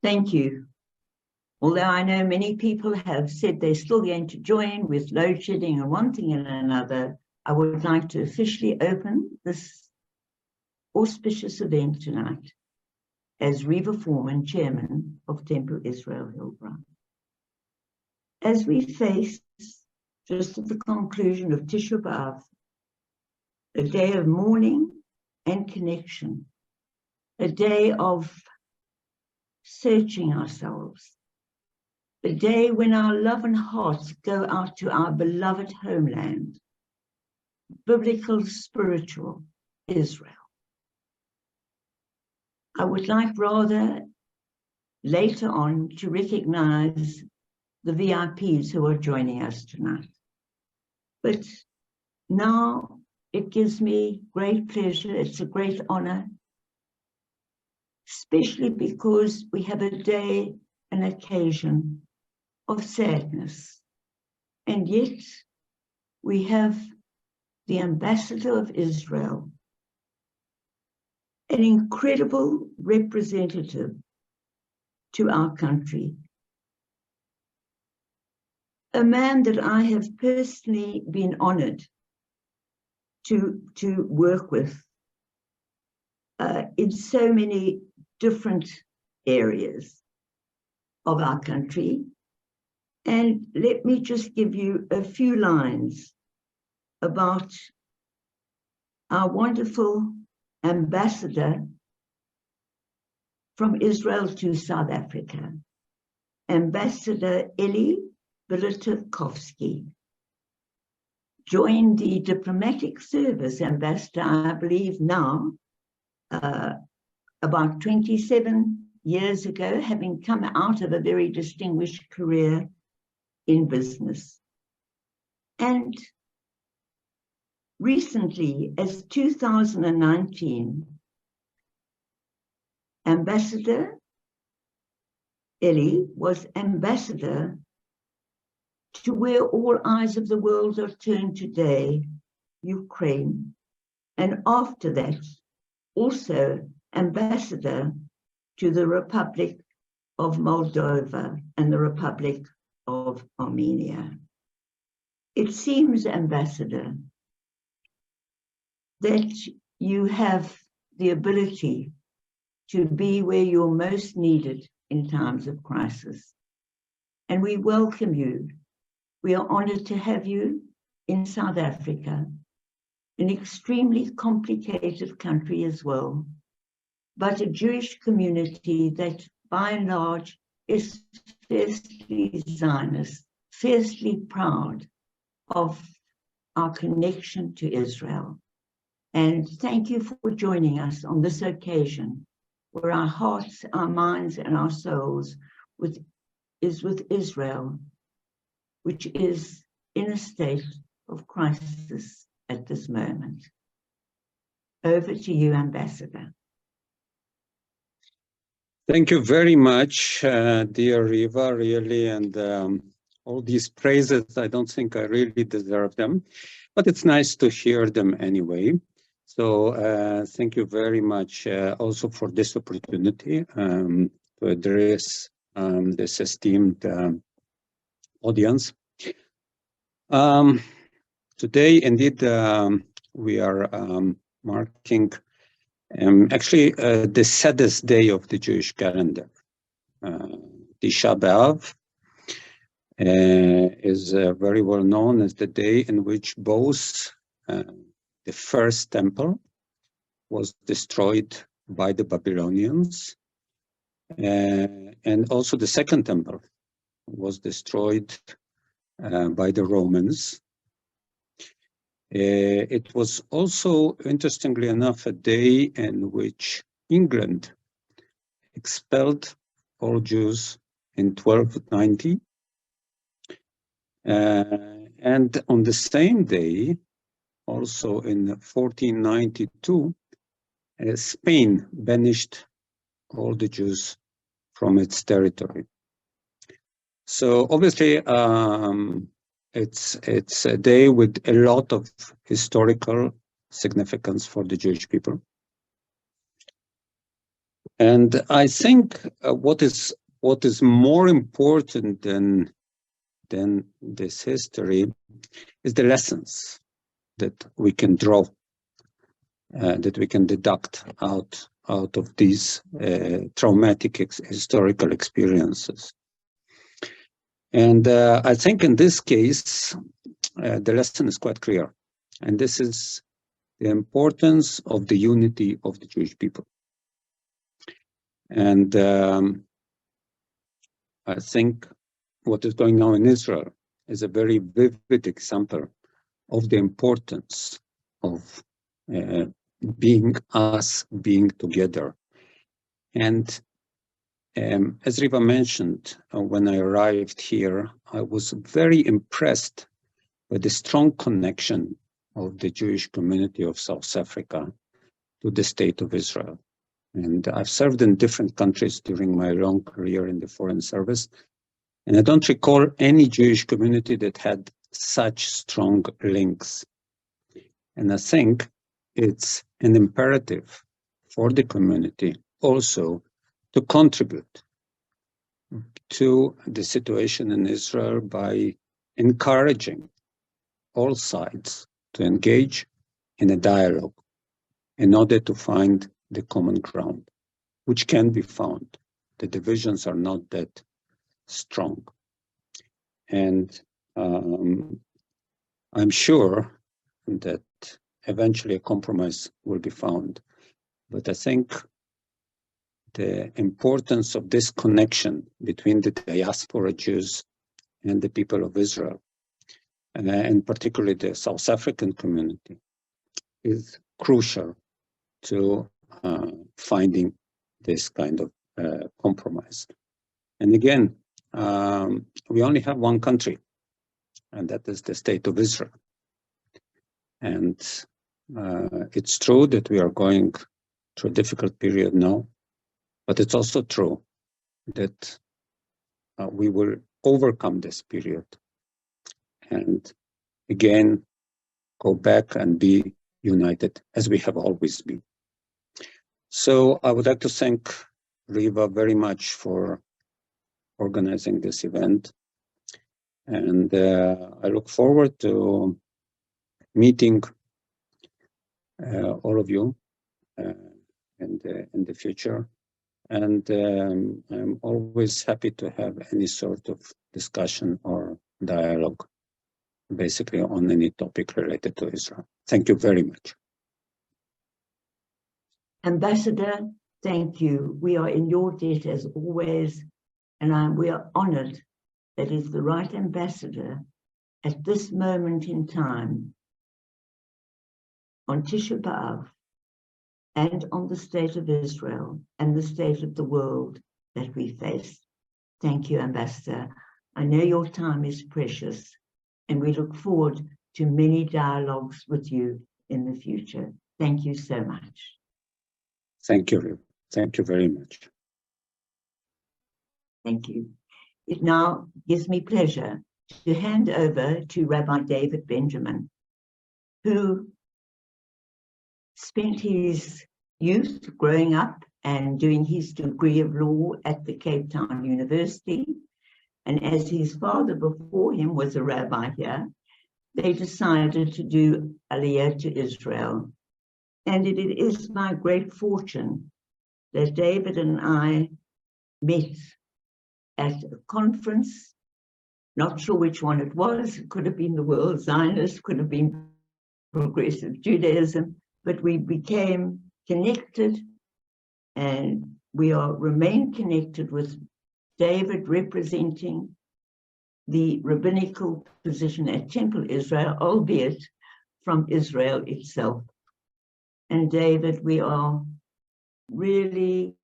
Thank you. Although I know many people have said they're still going to join with load shedding and one thing and another, I would like to officially open this auspicious event tonight as Reva Foreman, Chairman of Temple Israel Hillbrow. As we face, just at the conclusion of Tisha B'Av, a day of mourning and connection, a day of searching ourselves, a day when our love and hearts go out to our beloved homeland, biblical, spiritual Israel. I would like rather later on to recognize the VIPs who are joining us tonight. But now it gives me great pleasure, it's a great honor, especially because we have a day, an occasion of sadness. And yet we have the ambassador of Israel, an incredible representative to our country, a man that I have personally been honored to work with in so many different areas of our country. And let me just give you a few lines about our wonderful ambassador from Israel to South Africa, Ambassador Eli Bilatakovsky. Joined the diplomatic service, ambassador, I believe now, about 27 years ago, having come out of a very distinguished career in business. And recently, as 2019, Ambassador Eli was ambassador to where all eyes of the world are turned today, Ukraine, and after that, also ambassador to the Republic of Moldova and the Republic of Armenia. It seems, Ambassador, that you have the ability to be where you're most needed in times of crisis. And we welcome you. We are honored to have you in South Africa, an extremely complicated country as well, but a Jewish community that by and large is fiercely Zionist, fiercely proud of our connection to Israel. And thank you for joining us on this occasion where our hearts, our minds, and our souls is with Israel, which is in a state of crisis at this moment. Over to you, Ambassador. Thank you very much, dear Reva, really, and all these praises, I don't think I really deserve them, but it's nice to hear them anyway. So thank you very much also for this opportunity to address this esteemed audience. Today, indeed, we are marking actually the saddest day of the Jewish calendar. Tisha B'Av is very well known as the day in which both the first temple was destroyed by the Babylonians, and also the second temple was destroyed by the Romans. It was also, interestingly enough, a day in which England expelled all Jews in 1290. And on the same day, also in 1492, Spain banished all the Jews from its territory. So obviously, it's a day with a lot of historical significance for the Jewish people. And I think what is more important than this history is the lessons that we can draw, that we can deduct out of these traumatic historical experiences. And I think in this case, the lesson is quite clear. And this is the importance of the unity of the Jewish people. And I think what is going on in Israel is a very vivid example of the importance of being together. And as Riva mentioned, when I arrived here, I was very impressed by the strong connection of the Jewish community of South Africa to the state of Israel. And I've served in different countries during my long career in the Foreign Service. And I don't recall any Jewish community that had such strong links. And I think it's an imperative for the community also to contribute to the situation in Israel by encouraging all sides to engage in a dialogue in order to find the common ground, which can be found. The divisions are not that strong. And I'm sure that eventually a compromise will be found. But I think the importance of this connection between the diaspora Jews and the people of Israel, and particularly the South African community, is crucial to finding this kind of compromise. And again, we only have one country, and that is the state of Israel. And it's true that we are going through a difficult period now, but it's also true that we will overcome this period and again go back and be united as we have always been. So I would like to thank Riva very much for organizing this event. And I look forward to meeting all of you in the future. And I'm always happy to have any sort of discussion or dialogue, basically on any topic related to Israel. Thank you very much. Ambassador, thank you. We are in your debt as always, and we are honored that is the right ambassador at this moment in time on Tisha B'Av and on the state of Israel and the state of the world that we face. Thank you, Ambassador. I know your time is precious, and we look forward to many dialogues with you in the future. Thank you so much. Thank you, Riva. Thank you very much. Thank you. It now gives me pleasure to hand over to Rabbi David Benjamin, who spent his youth growing up and doing his degree of law at the Cape Town University. And as his father before him was a rabbi here, they decided to do Aliyah to Israel. And it is my great fortune that David and I met at a conference, not sure which one it was. It could have been the World Zionist, could have been Progressive Judaism, but we became connected, and we remain connected with David representing the rabbinical position at Temple Israel, albeit from Israel itself. And David, we are really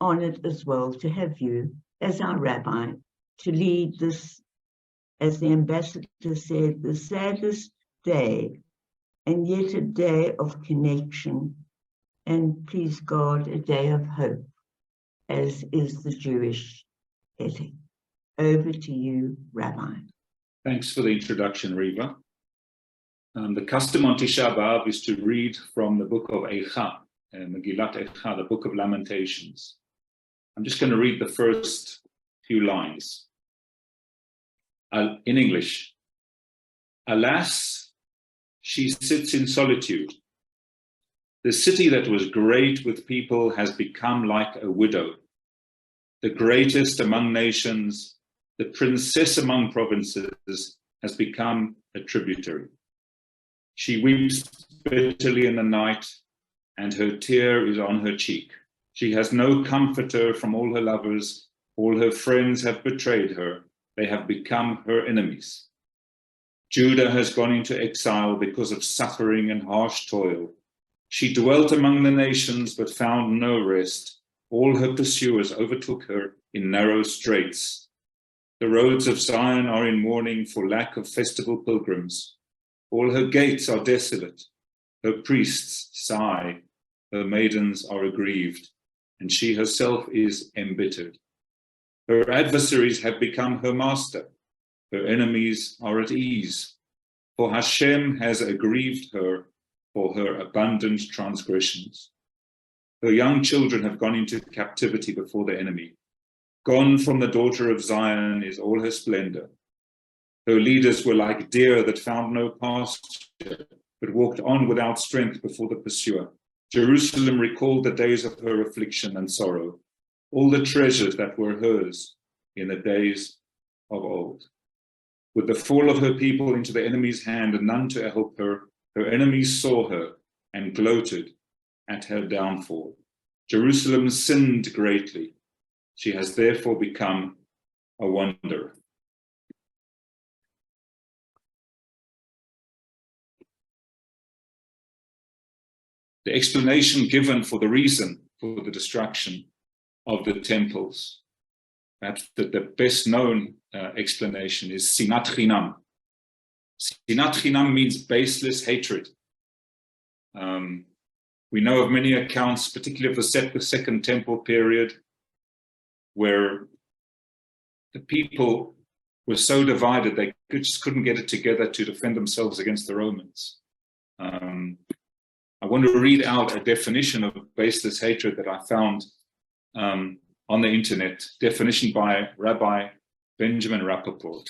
honored as well to have you as our rabbi to lead this, as the ambassador said, the saddest day, and yet a day of connection, and please God, a day of hope, as is the Jewish ethic. Over to you, Rabbi. Thanks for the introduction, Riva. The custom on Tisha B'Av is to read from the book of Eicha, Megillat Echa, the Book of Lamentations. I'm just going to read the first few lines. In English. Alas, she sits in solitude. The city that was great with people has become like a widow. The greatest among nations, the princess among provinces, has become a tributary. She weeps bitterly in the night, and her tear is on her cheek. She has no comforter from all her lovers. All her friends have betrayed her. They have become her enemies. Judah has gone into exile because of suffering and harsh toil. She dwelt among the nations, but found no rest. All her pursuers overtook her in narrow straits. The roads of Zion are in mourning for lack of festival pilgrims. All her gates are desolate. Her priests sigh. Her maidens are aggrieved, and she herself is embittered. Her adversaries have become her master. Her enemies are at ease. For Hashem has aggrieved her for her abundant transgressions. Her young children have gone into captivity before the enemy. Gone from the daughter of Zion is all her splendor. Her leaders were like deer that found no pasture, but walked on without strength before the pursuer. Jerusalem recalled the days of her affliction and sorrow, all the treasures that were hers in the days of old. With the fall of her people into the enemy's hand and none to help her, her enemies saw her and gloated at her downfall. Jerusalem sinned greatly. She has therefore become a wanderer. The explanation given for the reason for the destruction of the temples, perhaps the best known explanation is Sinat Chinam. Sinat Chinam means baseless hatred. We know of many accounts, particularly of the Second Temple period, where the people were so divided they just couldn't get it together to defend themselves against the Romans. I want to read out a definition of baseless hatred that I found on the internet, definition by Rabbi Benjamin Rappaport.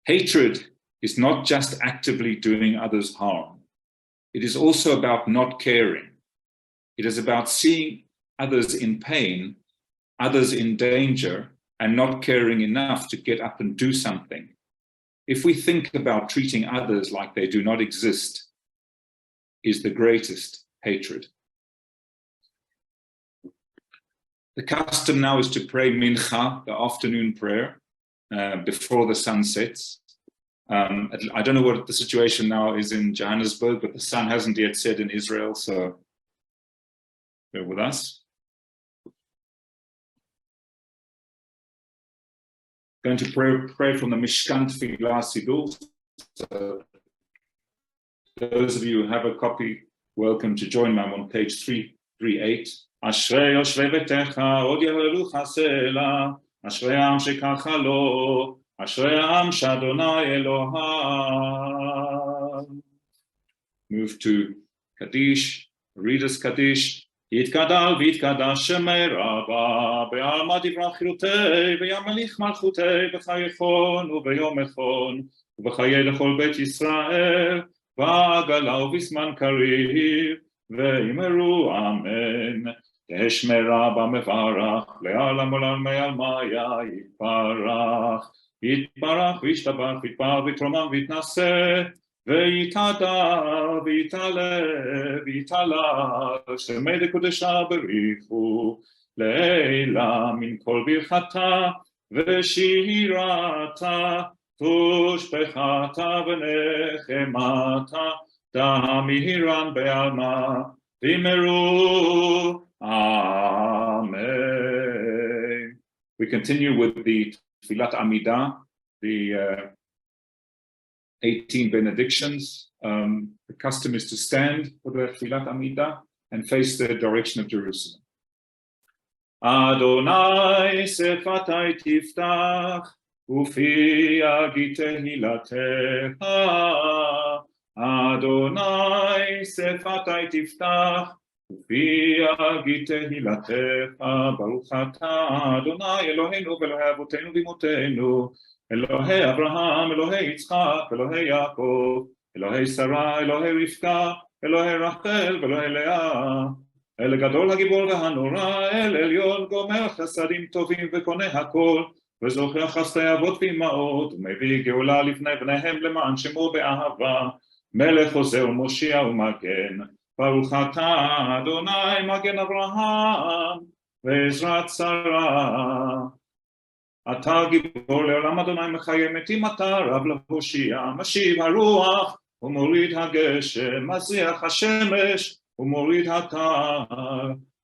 Hatred is not just actively doing others harm. It is also about not caring. It is about seeing others in pain, others in danger, and not caring enough to get up and do something. If we think about treating others like they do not exist, is the greatest hatred. The custom now is to pray mincha, the afternoon prayer, before the sun sets. I don't know what the situation now is in Johannesburg, but the sun hasn't yet set in Israel, so bear with us. Going to pray from the Mishkan Tefillah Sidur. So those of you who have a copy, welcome to join me. I'm on page 338. אשרי יושבי ביתך, עוד יהללוך סלע, אשרי העם שככה לו, אשרי העם שאדוני אלוהיו. Move to Kaddish, Reader's Kaddish. יתגדל ויתקדש שמי רבה, בעלמא דברה חירותי, וימליך מלכותי, בחייכון וביום מכון, ובחיי לכל בית ישראל, בעגלה ובזמן קריב, ואמרו אמן. תשמרה במברך, לעלם עולם מעלמיה יתברך, יתברך וישתבח ויתפאר ויתרומם ויתנשא, ויתהדר ויתעלה ויתעלה, שמי דקודשה בריחו, לעילה מן כל ברכתה ושירתה, תושבחתה ונחמתה, דמירן בעלמא, ואמרו Amen. We continue with the Tfilat Amidah, the 18 benedictions. The custom is to stand for the Tfilat Amidah and face the direction of Jerusalem. Adonai sefatai tiftach, ufi yagi tehilatecha. Adonai sefatai tiftach, ויגיד תהילתך, ברוך אתה, אדוני אלוהינו ואלוהי אבותינו ואמותינו, אלוהי אברהם, אלוהי יצחק, אלוהי יעקב, אלוהי שרה, אלוהי רבקה, אלוהי רחל ואלוהי לאה, אל גדול הגיבור והנורא, אל עליון גומר חסדים טובים וקונה הכל, וזוכר חסדי אבות ואמהות, ומביא גאולה לפני בניהם למען שמו באהבה, מלך עוזר מושיע ומגן, ברוך אתה אדוני מגן אברהם ועזרת שרה. אתה גיבור לעולם אדוני מחיה מתים, אתה רב להושיע, משיב הרוח ומוריד הגשם, מזריח השמש ומוריד הקר,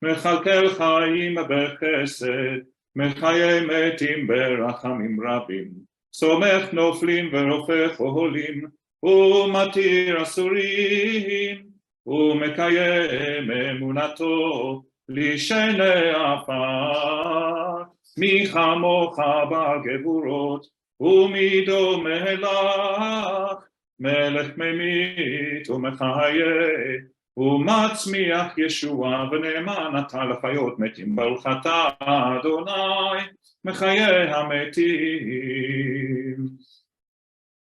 מכלכל חיים בחסד, מחיי מתים ברחמים רבים, סומך נופלים ורופך אוהלים, ומתיר אסורים, ומקיים אמונתו לשני עפר. מי כמוך בגבורות, ומי דומה לך, מלך ממית ומחיה, ומצמיח ישוע ונאמן אתה לחיות מתים, ברוך אתה אדוני מחיי המתים.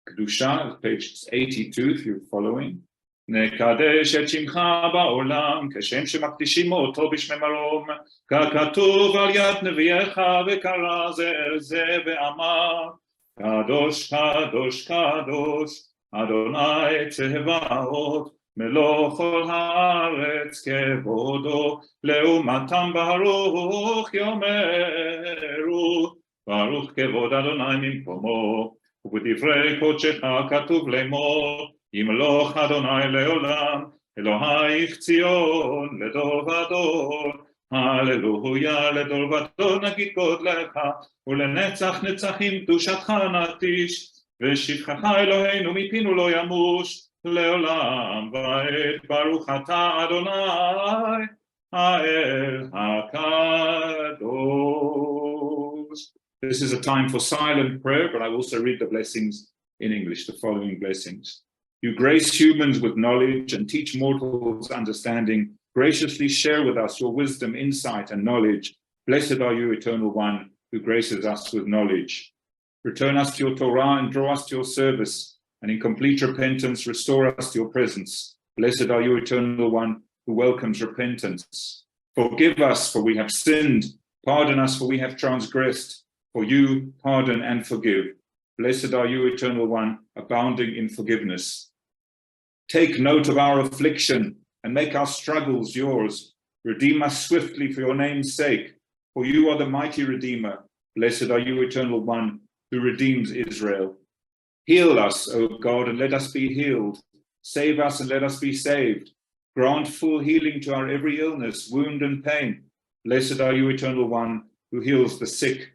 קדושה, page 82 if you're following. נקדש את שמך בעולם, כשם שמקדישים אותו בשמי מרום, ככתוב על יד נביאך וקרא זה אל זה ואמר, קדוש קדוש קדוש, אדוני צבאות, מלוא כל הארץ כבודו, לעומתם ברוך יאמרו, ברוך כבוד אדוני ממקומו, ובדברי קודשך כתוב לאמור, ימלוך אדוני לעולם, אלוהיך ציון לדור ודור, הללויה לדור ודור נגיד גודלך, ולנצח נצחים קדושתך נטיש, ושבחך אלוהינו מפינו לא ימוש, לעולם ועד, ברוך אתה אדוני האל הקדוש. This is a time for silent prayer, but I also read the blessings in English, the following blessings. You grace humans with knowledge and teach mortals understanding. Graciously share with us your wisdom, insight, and knowledge. Blessed are you, Eternal One, who graces us with knowledge. Return us to your Torah and draw us to your service, and in complete repentance restore us to your presence. Blessed are you, Eternal One, who welcomes repentance. Forgive us, for we have sinned. Pardon us, for we have transgressed. For you pardon and forgive. Blessed are you, Eternal One, abounding in forgiveness. Take note of our affliction and make our struggles yours. Redeem us swiftly for your name's sake, for you are the mighty Redeemer. Blessed are you, Eternal One, who redeems Israel. Heal us, O God, and let us be healed. Save us and let us be saved. Grant full healing to our every illness, wound, and pain. Blessed are you, Eternal One, who heals the sick.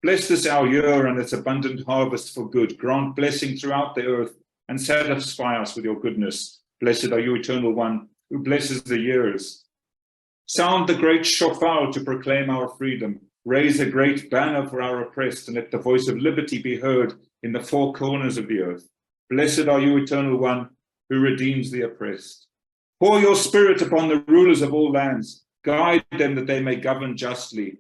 Bless this our year and its abundant harvest for good. Grant blessing throughout the earth and satisfy us with your goodness. Blessed are you, Eternal One, who blesses the years. Sound the great shofar to proclaim our freedom. Raise a great banner for our oppressed, and let the voice of liberty be heard in the four corners of the earth. Blessed are you, Eternal One, who redeems the oppressed. Pour your spirit upon the rulers of all lands. Guide them that they may govern justly.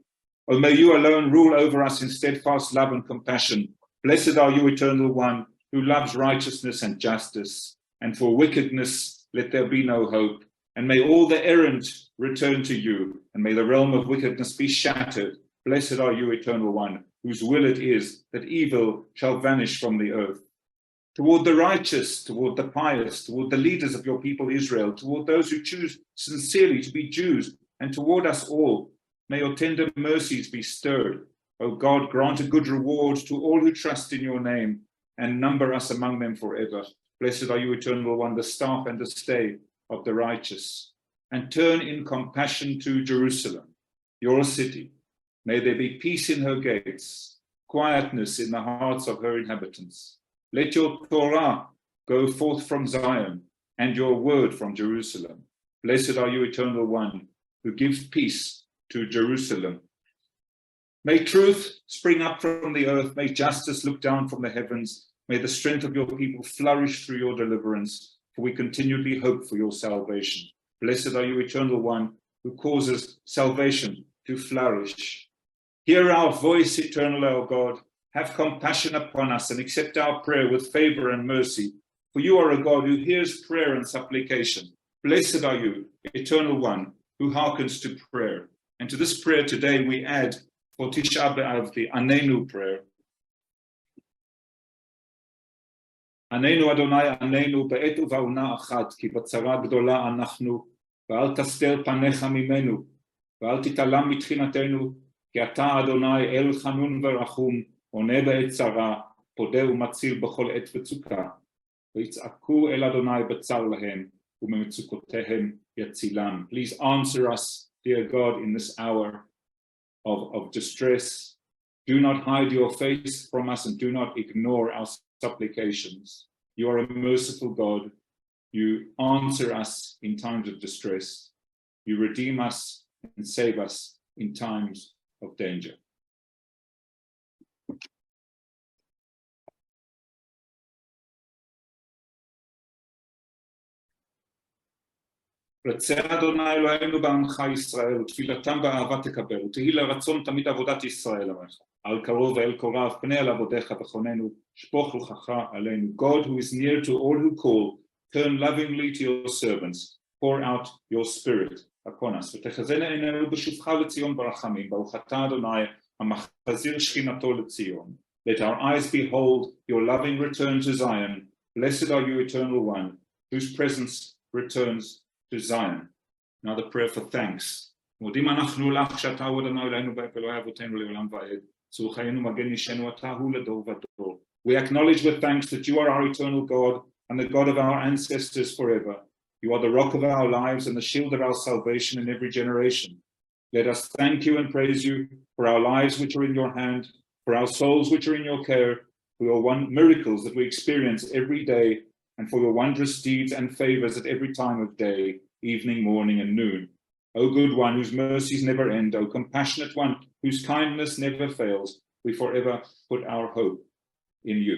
O may you alone rule over us in steadfast love and compassion. Blessed are you, Eternal One, who loves righteousness and justice. And for wickedness let there be no hope. And may all the errant return to you, and may the realm of wickedness be shattered. Blessed are you, Eternal One, whose will it is that evil shall vanish from the earth. Toward the righteous, toward the pious, toward the leaders of your people Israel, toward those who choose sincerely to be Jews, and toward us all, may your tender mercies be stirred. O God, grant a good reward to all who trust in your name, and number us among them forever. Blessed are you, Eternal One, the staff and the stay of the righteous. And turn in compassion to Jerusalem, your city. May there be peace in her gates, quietness in the hearts of her inhabitants. Let your Torah go forth from Zion, and your word from Jerusalem. Blessed are you, Eternal One, who gives peace to Jerusalem. May truth spring up from the earth. May justice look down from the heavens. May the strength of your people flourish through your deliverance, for we continually hope for your salvation. Blessed are you, Eternal One, who causes salvation to flourish. Hear our voice, Eternal our God. Have compassion upon us and accept our prayer with favor and mercy. For you are a God who hears prayer and supplication. Blessed are you, Eternal One, who hearkens to prayer. And to this prayer today we add for Tisha B'Av the Anenu prayer. Anenu Adonai Anenu bעת ובעונה אחת, כי בצרה גדולה אנחנו, ואל תסתר פניך ממנו, ואל תתעלם מתחינתנו, כי אתה אדוני אל חנון ורחום, עונה בעת צרה, פודה ומציל בכל עת וצוקה. ויצעקו אל אדוני בצר להם, וממצוקותיהם יצילם. Please answer us, dear God, in this hour of distress. Do not hide your face from us and do not ignore our supplications. You are a merciful God. You answer us in times of distress. You redeem us and save us in times of danger. רצה אדוני אלוהינו בעמך ישראל, ותפילתם באהבה תקבל, ותהי לרצון תמיד עבודת ישראל עמך. על קרוב ואל קורב, פנה אל עבדיך וכוננו, שפוך רוחך עלינו. God who is near to all who call, turn lovingly to your servants, pour out your spirit upon us. ותחזינה עינינו בשובך לציון ברחמים, ברוך אתה אדוני, המחזיר שכינתו לציון. Let our eyes behold your loving return to Zion. Blessed are you, Eternal One, whose presence returns to Zion. Now the prayer for thanks. מודים אנחנו לך שאתה הוא אדוני אלוהינו ואלוהי אבותינו לעולם ועד. צור חיינו מגן אישנו אתה הוא לדור ודור. We acknowledge with thanks that you are our eternal God and the God of our ancestors forever. You are the rock of our lives and the shield of our salvation in every generation. Let us thank you and praise you for our lives which are in your hand, for our souls which are in your care, for your miracles that we experience every day, and for your wondrous deeds and favors at every time of day, evening, morning, and noon. O good one, whose mercies never end, O compassionate one, whose kindness never fails, we forever put our hope in you.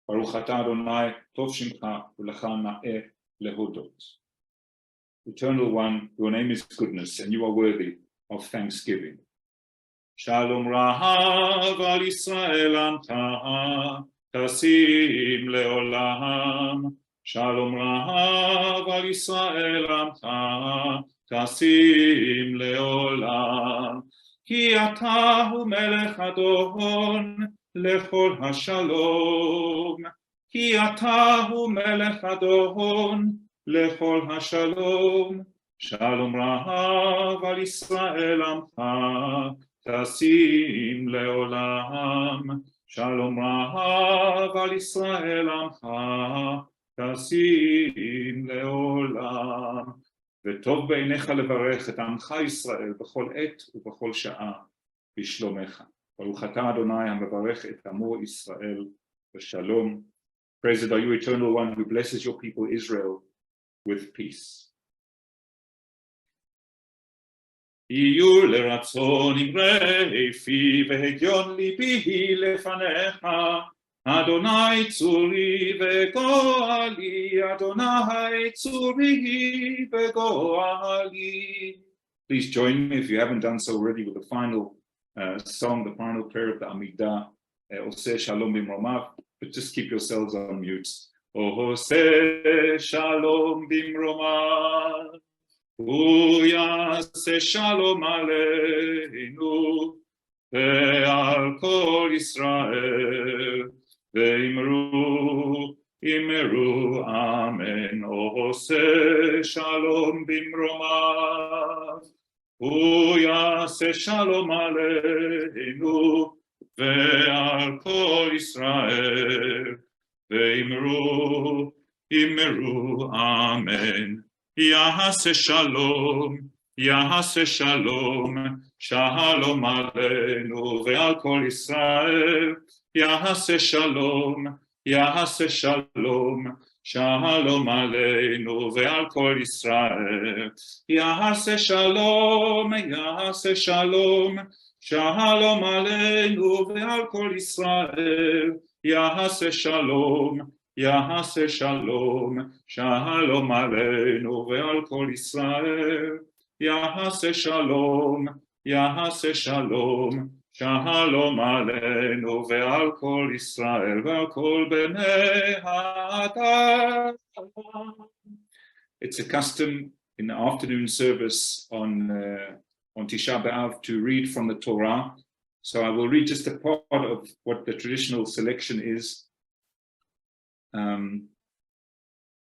Baruch atah Adonai, tov shimcha, u'lecha na'eh lehodot. Eternal One, your name is goodness, and you are worthy of thanksgiving. Shalom Rahav al Yisrael anta, tasim leolam. Shalom Rahav al Yisrael anta, tasim leolam. Ki ata hu melech adon lechol hashalom. Ki ata hu melech adon lechol hashalom. Shalom Rahav al Yisrael amcha, tasim leolam. Shalom Rahav al Yisrael amcha, tasim leolam. וטוב בעיניך לברך את עמך ישראל בכל עת ובכל שעה בשלומך. ברוך אתה אדוני המברך את עמו ישראל בשלום. Praised are you, Eternal One, who blesses your people Israel with peace. יהיו לרצון אמרי פי והגיון ליבי לפניך, אדוני צורי וגואלי, אדוני צורי וגואלי. Please join me, if you haven't done so already, with the final song, the final prayer of the Amidah, Oseh Shalom Bimromav, but just keep yourselves on mute. Oseh Shalom Bimromav, Uyaseh Shalom Aleinu, ve'al kol Yisrael, ve'imru, imru, amen. Oseh Shalom Bimromav, Uyaseh Shalom Aleinu, ve'al kol Yisrael, ve'imru, imru, amen. Yahaseh Shalom, Yahaseh Shalom, Shalom Aleinu ve'al kol Yisrael. Yahaseh Shalom, Yahaseh Shalom, Shalom Aleinu ve'al kol Yisrael. Yahaseh Shalom, Yahaseh Shalom, Shalom Aleinu ve'al kol Yisrael. Yahaseh Shalom, יעשה שלום, שלום עלינו ועל כל ישראל. יעשה שלום, יעשה שלום, שלום עלינו ועל כל ישראל ועל כל בני האדם. It's a custom in the afternoon service on Tisha B'Av to read from the Torah. So I will read just a part of what the traditional selection is.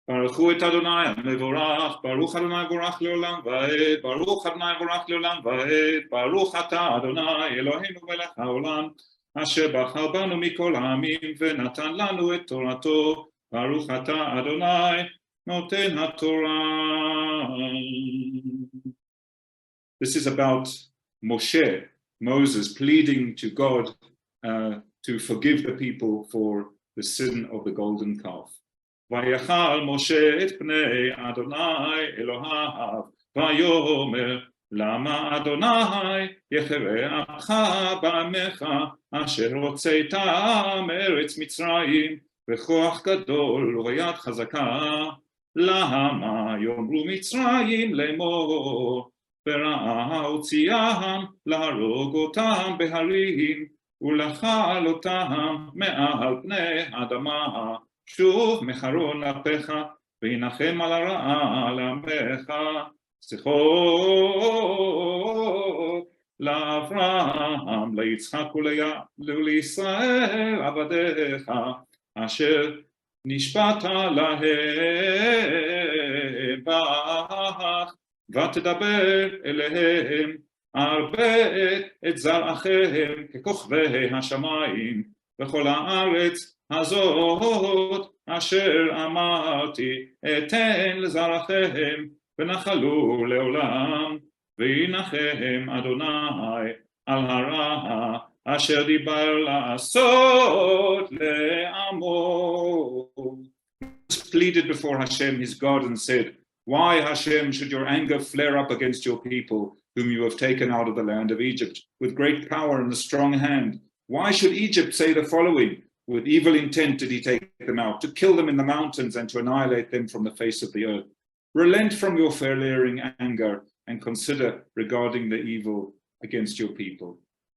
ברכו את אדוני המבורך, ברוך אדוני מבורך לעולם ועד, ברוך אדוני מבורך לעולם ועד, ברוך אתה אדוני אלוהינו מלך העולם, אשר בחר בנו מכל העמים ונתן לנו את תורתו, ברוך אתה אדוני נותן התורה. This is about Moses pleading to God to forgive the people for the sin of the golden calf. ויחל משה את פני אדוני אלוהיו, ויאמר למה אדוני יחרה עמך בעמך, אשר הוצאתם מארץ מצרים בכוח גדול וביד חזקה, למה יאמרו מצרים לאמור, ברעה הוציאם להרוג אותם בהרים ולאכל אותם מעל פני האדמה. שוב מחרון אפיך וינחם על הרעה לעמך, זכור לאברהם ליצחק ולישראל עבדיך, אשר נשבעת להם בך, ותדבר אליהם הרבה את זרעכם ככוכבי השמיים בכל הארץ הזאת אשר אמרתי אתן לזרעכם ונחלו לעולם, וינחם אדוני על הרע אשר דיבר לעשות לעמו. Pleaded before Hashem his God and said, why Hashem should your anger flare up against your people whom you have taken out of the land of Egypt with great power and a strong hand? Why should Egypt say the following? With evil intent did he take them out, to kill them in the mountains and to annihilate them from the face of the earth. Relent from your flaring anger and consider regarding the evil against your people.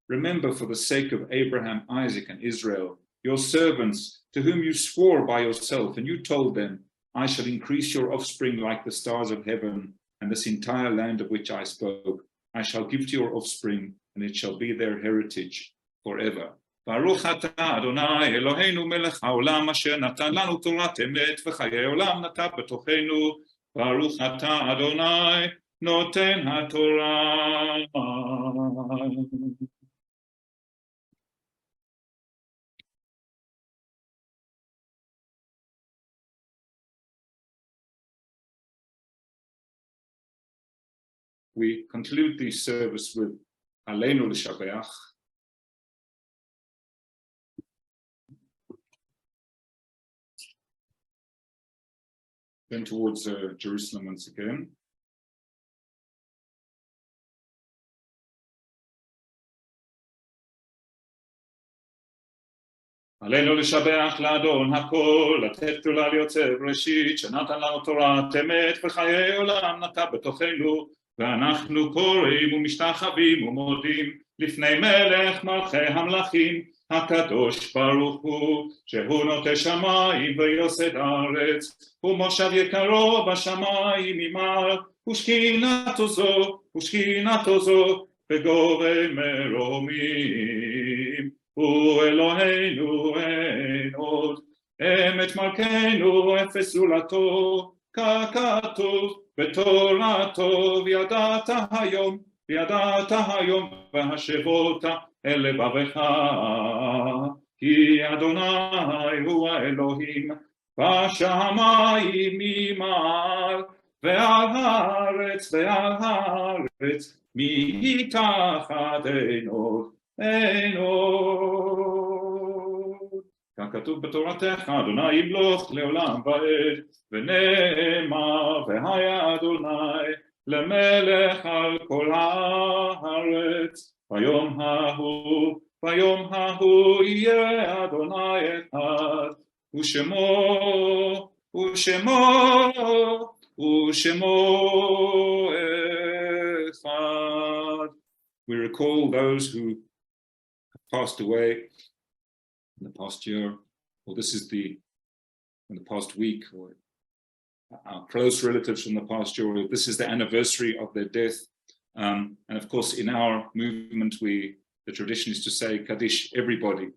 Remember, for the sake of Abraham, Isaac, and Israel, your servants, to whom you swore by yourself, and you told them, I shall increase your offspring like the stars of heaven, and this entire land of which I spoke, I shall give to your offspring, and it shall be their heritage forever. ברוך אתה אדוני אלוהינו מלך העולם, אשר נתן לנו תורת אמת וחיי עולם נטע בתוכנו, ברוך אתה אדוני נותן התורה. We conclude this service with Aleinu L'Shabeach. Then towards Jerusalem once again. עלינו לשבח לאדון הכל, לתת גדולה ליוצר ראשית, שנתן לנו תורת אמת וחיי עולם נטע בתוכנו, ואנחנו קוראים ומשתחווים ומודים לפני מלך מלכי המלכים, הקדוש ברוך הוא, שהוא נוטה שמיים ויוסד ארץ, ומושב יקרו בשמיים ממעל, ושכינתו זו בגובה מרומים. הוא אלוהינו אין עוד, אמת מלכנו אפס זולתו, ככתוב בתורתו, וידעת היום והשבות אל לבבך, כי אדוני הוא האלוהים בשמיים ממעל, ועל הארץ מתחת אין עוד. ככתוב בתורתך, אדוני ימלוך לעולם ועד, ונאמר והיה אדוני למלך על כל הארץ. ביום ההוא יהיה אדוני אחד, ושמו, ושמו, ושמו echad. We recall those who have passed away in the past year, or this is in the past week, or our close relatives from the past year, or this is the anniversary of their death. And of course, in our movement, the tradition is to say Kaddish, everybody,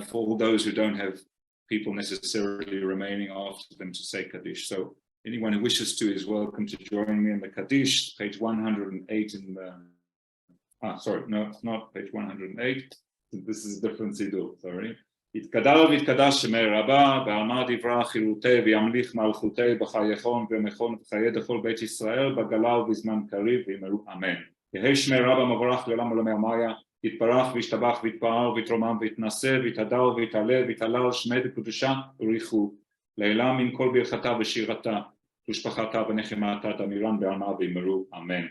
for all those who don't have people necessarily remaining after them to say Kaddish. So anyone who wishes to is welcome to join me in the Kaddish, page 108 in the, sorry, no, it's not page 108. This is a different Siddur, sorry. יתגדל ויתקדש שמי רבה, בעלמא דברה חירותי וימליך מלכותי בחייכון ומכון וחיי דכל בית ישראל, בגלה ובזמן קריב ויאמרו אמן. יהי שמי רבה מבורך לעולם עולמי המאיה, יתברך וישתבח ויתפאר ויתרומם ויתנשא ויתהדר ויתעלה ויתהלל שמי דקדושה וריחו, לעילם עם כל ברכתה ושירתה, ושפחתה ונחמתה תמירן בעלמא ויאמרו אמן.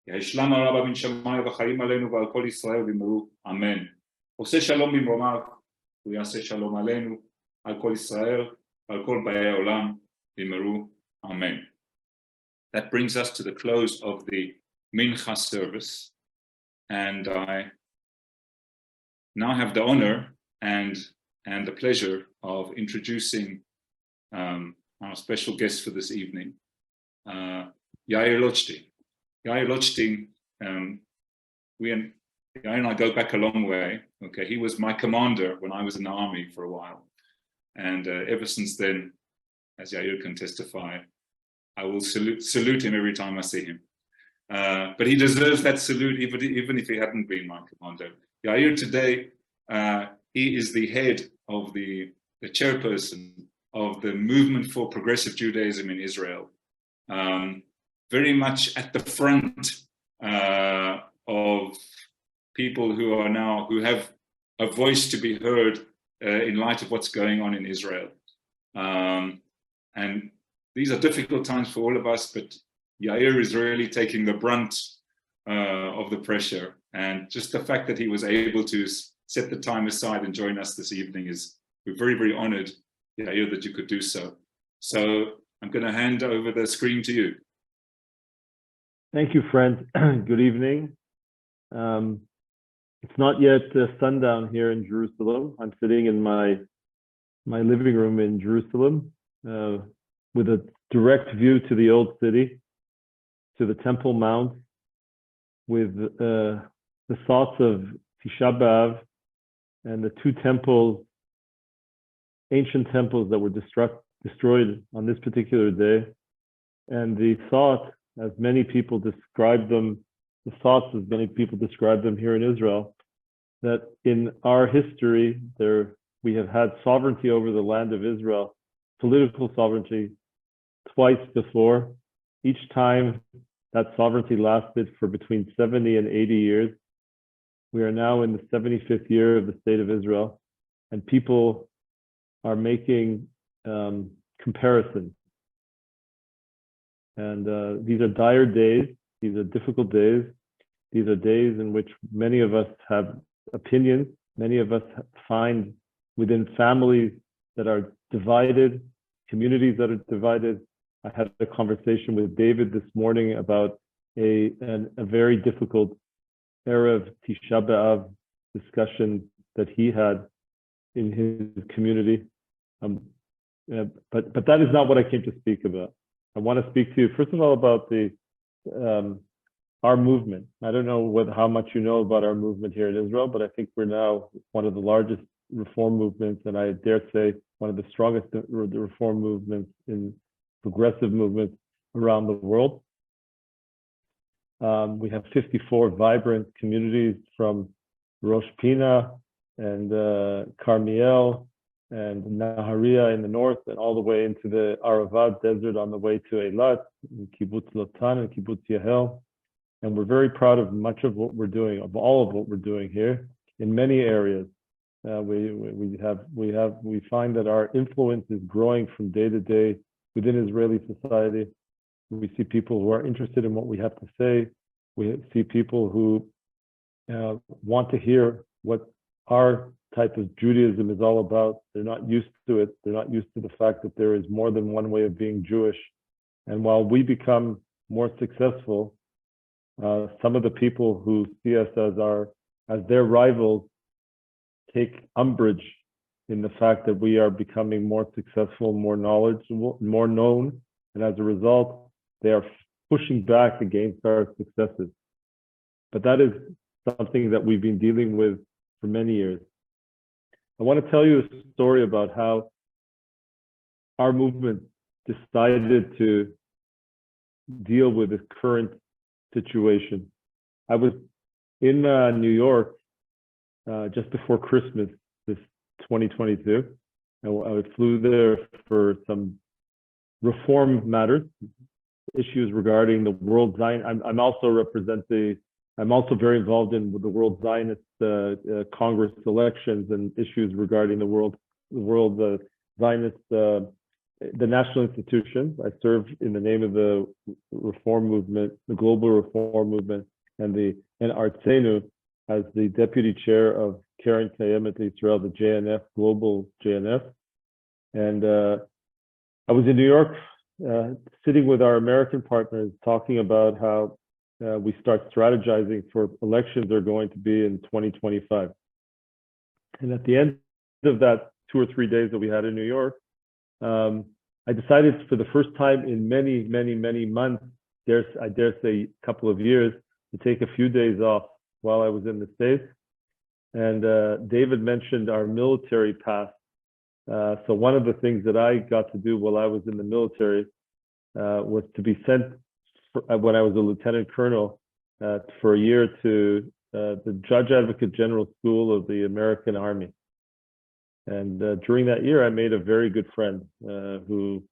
יהי שלמה רבה מן שמיים וחיים עלינו ועל כל ישראל ויאמרו אמן. עושה שלום במרומיו, הוא יעשה שלום עלינו, על כל ישראל, על כל באי העולם, ויאמרו אמן. That brings us to the close of the Mincha service, and I now have the honor and the pleasure of introducing our special guest for this evening, Yair Lochting. Yair Lochting, Yair and I go back a long way. Okay, he was my commander when I was in the army for a while, and ever since then, as Yair can testify, I will salute him every time I see him. But he deserves that salute even if he hadn't been my commander. Yair today, he is the head of the chairperson of the movement for progressive Judaism in Israel, very much at the front of people who have a voice to be heard in light of what's going on in Israel. And these are difficult times for all of us, but Yair is really taking the brunt of the pressure. And just the fact that he was able to set the time aside and join us this evening we're very, very honored, Yair, that you could do so. So I'm going to hand over the screen to you. Thank you, friend. Good evening. It's not yet sundown here in Jerusalem. I'm sitting in my living room in Jerusalem with a direct view to the old city, to the Temple Mount, with the thoughts of Tisha B'Av and the two temples, ancient temples that were destroyed on this particular day, and the thought, as many people describe them, the thoughts as many people describe them here in Israel, that in our history, we have had sovereignty over the land of Israel, political sovereignty, twice before. Each time that sovereignty lasted for between 70 and 80 years. We are now in the 75th year of the state of Israel, and people are making comparisons. And these are dire days. These are difficult days. These are days in which many of us have opinions. Many of us find within families that are divided, communities that are divided. I had a conversation with David this morning about a very difficult Erev Tisha B'Av discussion that he had in his community. But that is not what I came to speak about. I want to speak to you, first of all, about our movement. I don't know how much you know about our movement here in Israel, but I think we're now one of the largest reform movements, and I dare say one of the strongest reform movements in progressive movements around the world. We have 54 vibrant communities from Rosh Pina and Carmiel and Naharia in the north, and all the way into the Aravad desert on the way to Eilat, and Kibbutz Lotan and Kibbutz Yahel. And we're very proud of much of what we're doing, of all of what we're doing here in many areas. We find that our influence is growing from day to day within Israeli society. We see people who are interested in what we have to say. We see people who want to hear what our type of Judaism is all about. They're not used to it. They're not used to the fact that there is more than one way of being Jewish. And while we become more successful, some of the people who see us as their rivals take umbrage in the fact that we are becoming more successful, more knowledgeable, more known, and as a result, they are pushing back against our successes. But that is something that we've been dealing with for many years. I want to tell you a story about how our movement decided to deal with this current situation. I was in New York just before Christmas, this 2022. I flew there for some reform matters, issues regarding the World Zionist. I'm also very involved in the World Zionist Congress elections and issues regarding the World Zionist, the national institutions. I serve in the name of the reform movement, the global reform movement, and Artsenu as the deputy chair of Karen Kayemet Israel, the JNF, global JNF. And I was in New York sitting with our American partners talking about how we start strategizing for elections are going to be in 2025. And at the end of that 2 or 3 days that we had in New York, I decided for the first time in many, many, many months, I dare say a couple of years, to take a few days off while I was in the States. And David mentioned our military past. So one of the things that I got to do while I was in the military was to be sent when I was a lieutenant colonel for a year to the Judge Advocate General School of the American Army. And during that year, I made a very good friend who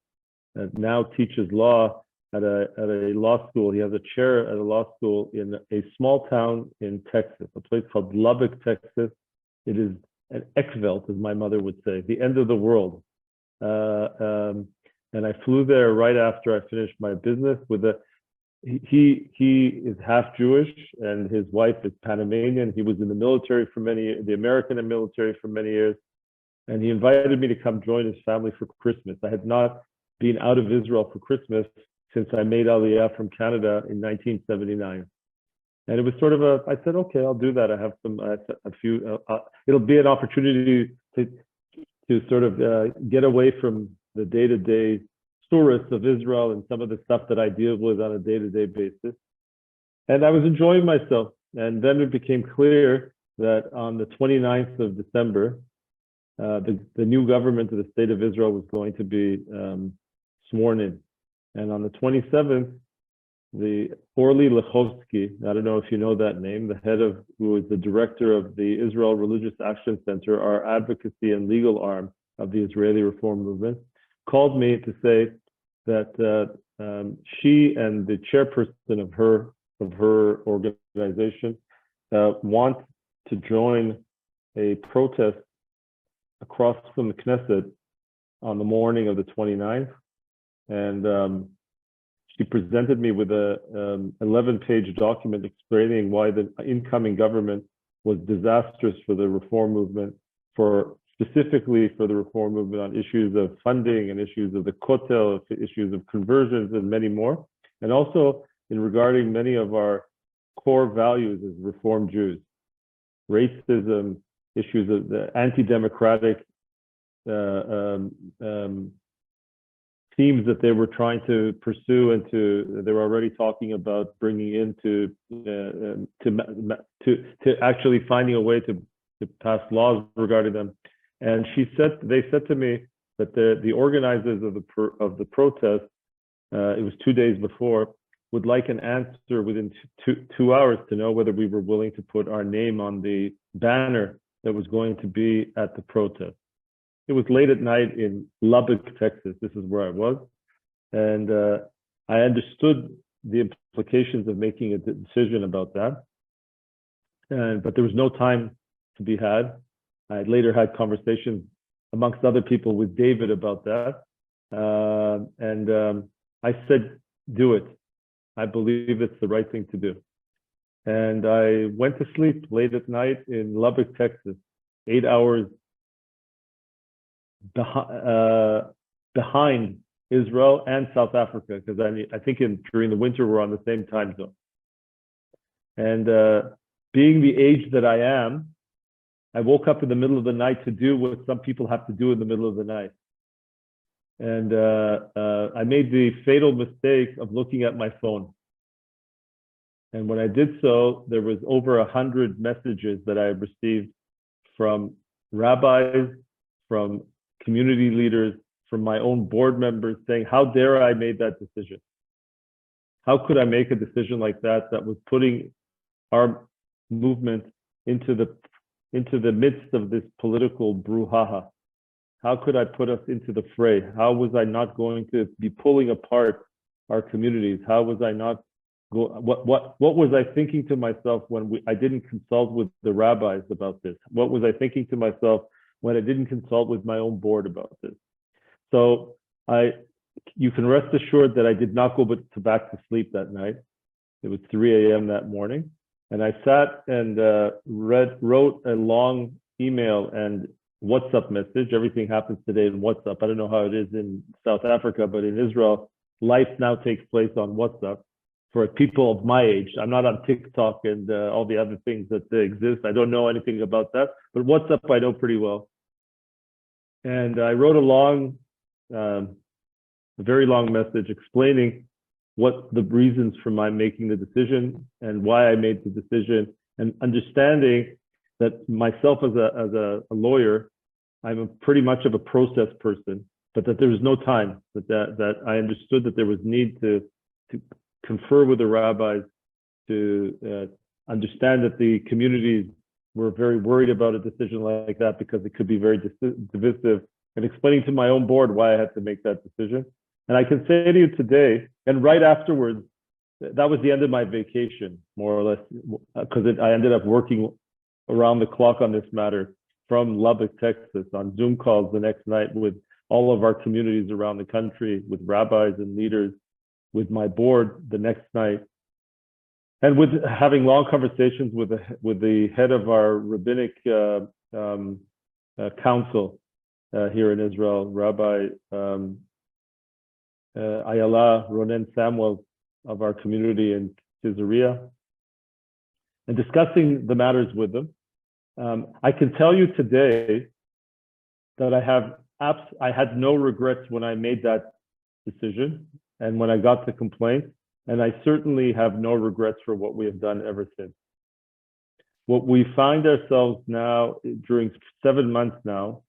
now teaches law at a law school. He has a chair at a law school in a small town in Texas, a place called Lubbock, Texas. It is an Eckvelt, as my mother would say, the end of the world. And I flew there right after I finished my business with he is half Jewish and his wife is Panamanian. He was in the military the American military for many years. And he invited me to come join his family for Christmas. I had not been out of Israel for Christmas since I made Aliyah from Canada in 1979. And it was sort of I said, okay, I'll do that. I have it'll be an opportunity to sort of get away from the day-to-day tourists of Israel and some of the stuff that I deal with on a day-to-day basis. And I was enjoying myself. And then it became clear that on the 29th of December, the new government of the state of Israel was going to be sworn in. And on the 27th, the Orly Lechovsky, I don't know if you know that name, who is the director of the Israel Religious Action Center, our advocacy and legal arm of the Israeli Reform Movement, called me to say that she and the chairperson of her organization want to join a protest across from the Knesset on the morning of the 29th. And she presented me with a 11-page document explaining why the incoming government was disastrous for the reform movement, specifically for the reform movement on issues of funding and issues of the kotel, issues of conversions and many more. And also in regarding many of our core values as Reform Jews, racism, issues of the anti-democratic themes that they were trying to pursue, and they were already talking about bringing into to actually finding a way to pass laws regarding them. And they said to me that the organizers of the protest, it was 2 days before, would like an answer within two hours to know whether we were willing to put our name on the banner that was going to be at the protest. It was late at night in Lubbock, Texas. This is where I was. And I understood the implications of making a decision about that. But there was no time to be had. I later had conversations amongst other people with David about that. I said, do it. I believe it's the right thing to do. And I went to sleep late at night in Lubbock, Texas. 8 hours behind Israel and South Africa, because I think during the winter we're on the same time zone. And being the age that I am, I woke up in the middle of the night to do what some people have to do in the middle of the night. And I made the fatal mistake of looking at my phone. And when I did so, there was over 100 messages that I received from rabbis, from community leaders, from my own board members saying, how dare I make that decision? How could I make a decision like that was putting our movement into the midst of this political brouhaha? How could I put us into the fray? How was I not going to be pulling apart our communities? How was I not what was I thinking to myself when I didn't consult with the rabbis about this? What was I thinking to myself when I didn't consult with my own board about this? So you can rest assured that I did not go back to sleep that night. It was 3 a.m. that morning. And I sat and wrote a long email and WhatsApp message. Everything happens today in WhatsApp. I don't know how it is in South Africa, but in Israel, life now takes place on WhatsApp for people of my age. I'm not on TikTok and all the other things that exist. I don't know anything about that, but WhatsApp I know pretty well. And I wrote a very long message explaining what the reasons for my making the decision and why I made the decision, and understanding that myself as a lawyer, I'm pretty much of a process person, but that there was no time, that I understood that there was need to confer with the rabbis, to understand that the communities were very worried about a decision like that because it could be very divisive, and explaining to my own board why I had to make that decision. And I can say to you today, and right afterwards, that was the end of my vacation, more or less, because I ended up working around the clock on this matter from Lubbock, Texas, on Zoom calls the next night with all of our communities around the country, with rabbis and leaders, with my board the next night, and with having long conversations with the head of our rabbinic council here in Israel, Rabbi Ayala Ronen Samuel of our community in Caesarea, and discussing the matters with them. I can tell you today that I had no regrets when I made that decision and when I got the complaint, and I certainly have no regrets for what we have done ever since. What we find ourselves now during 7 months now,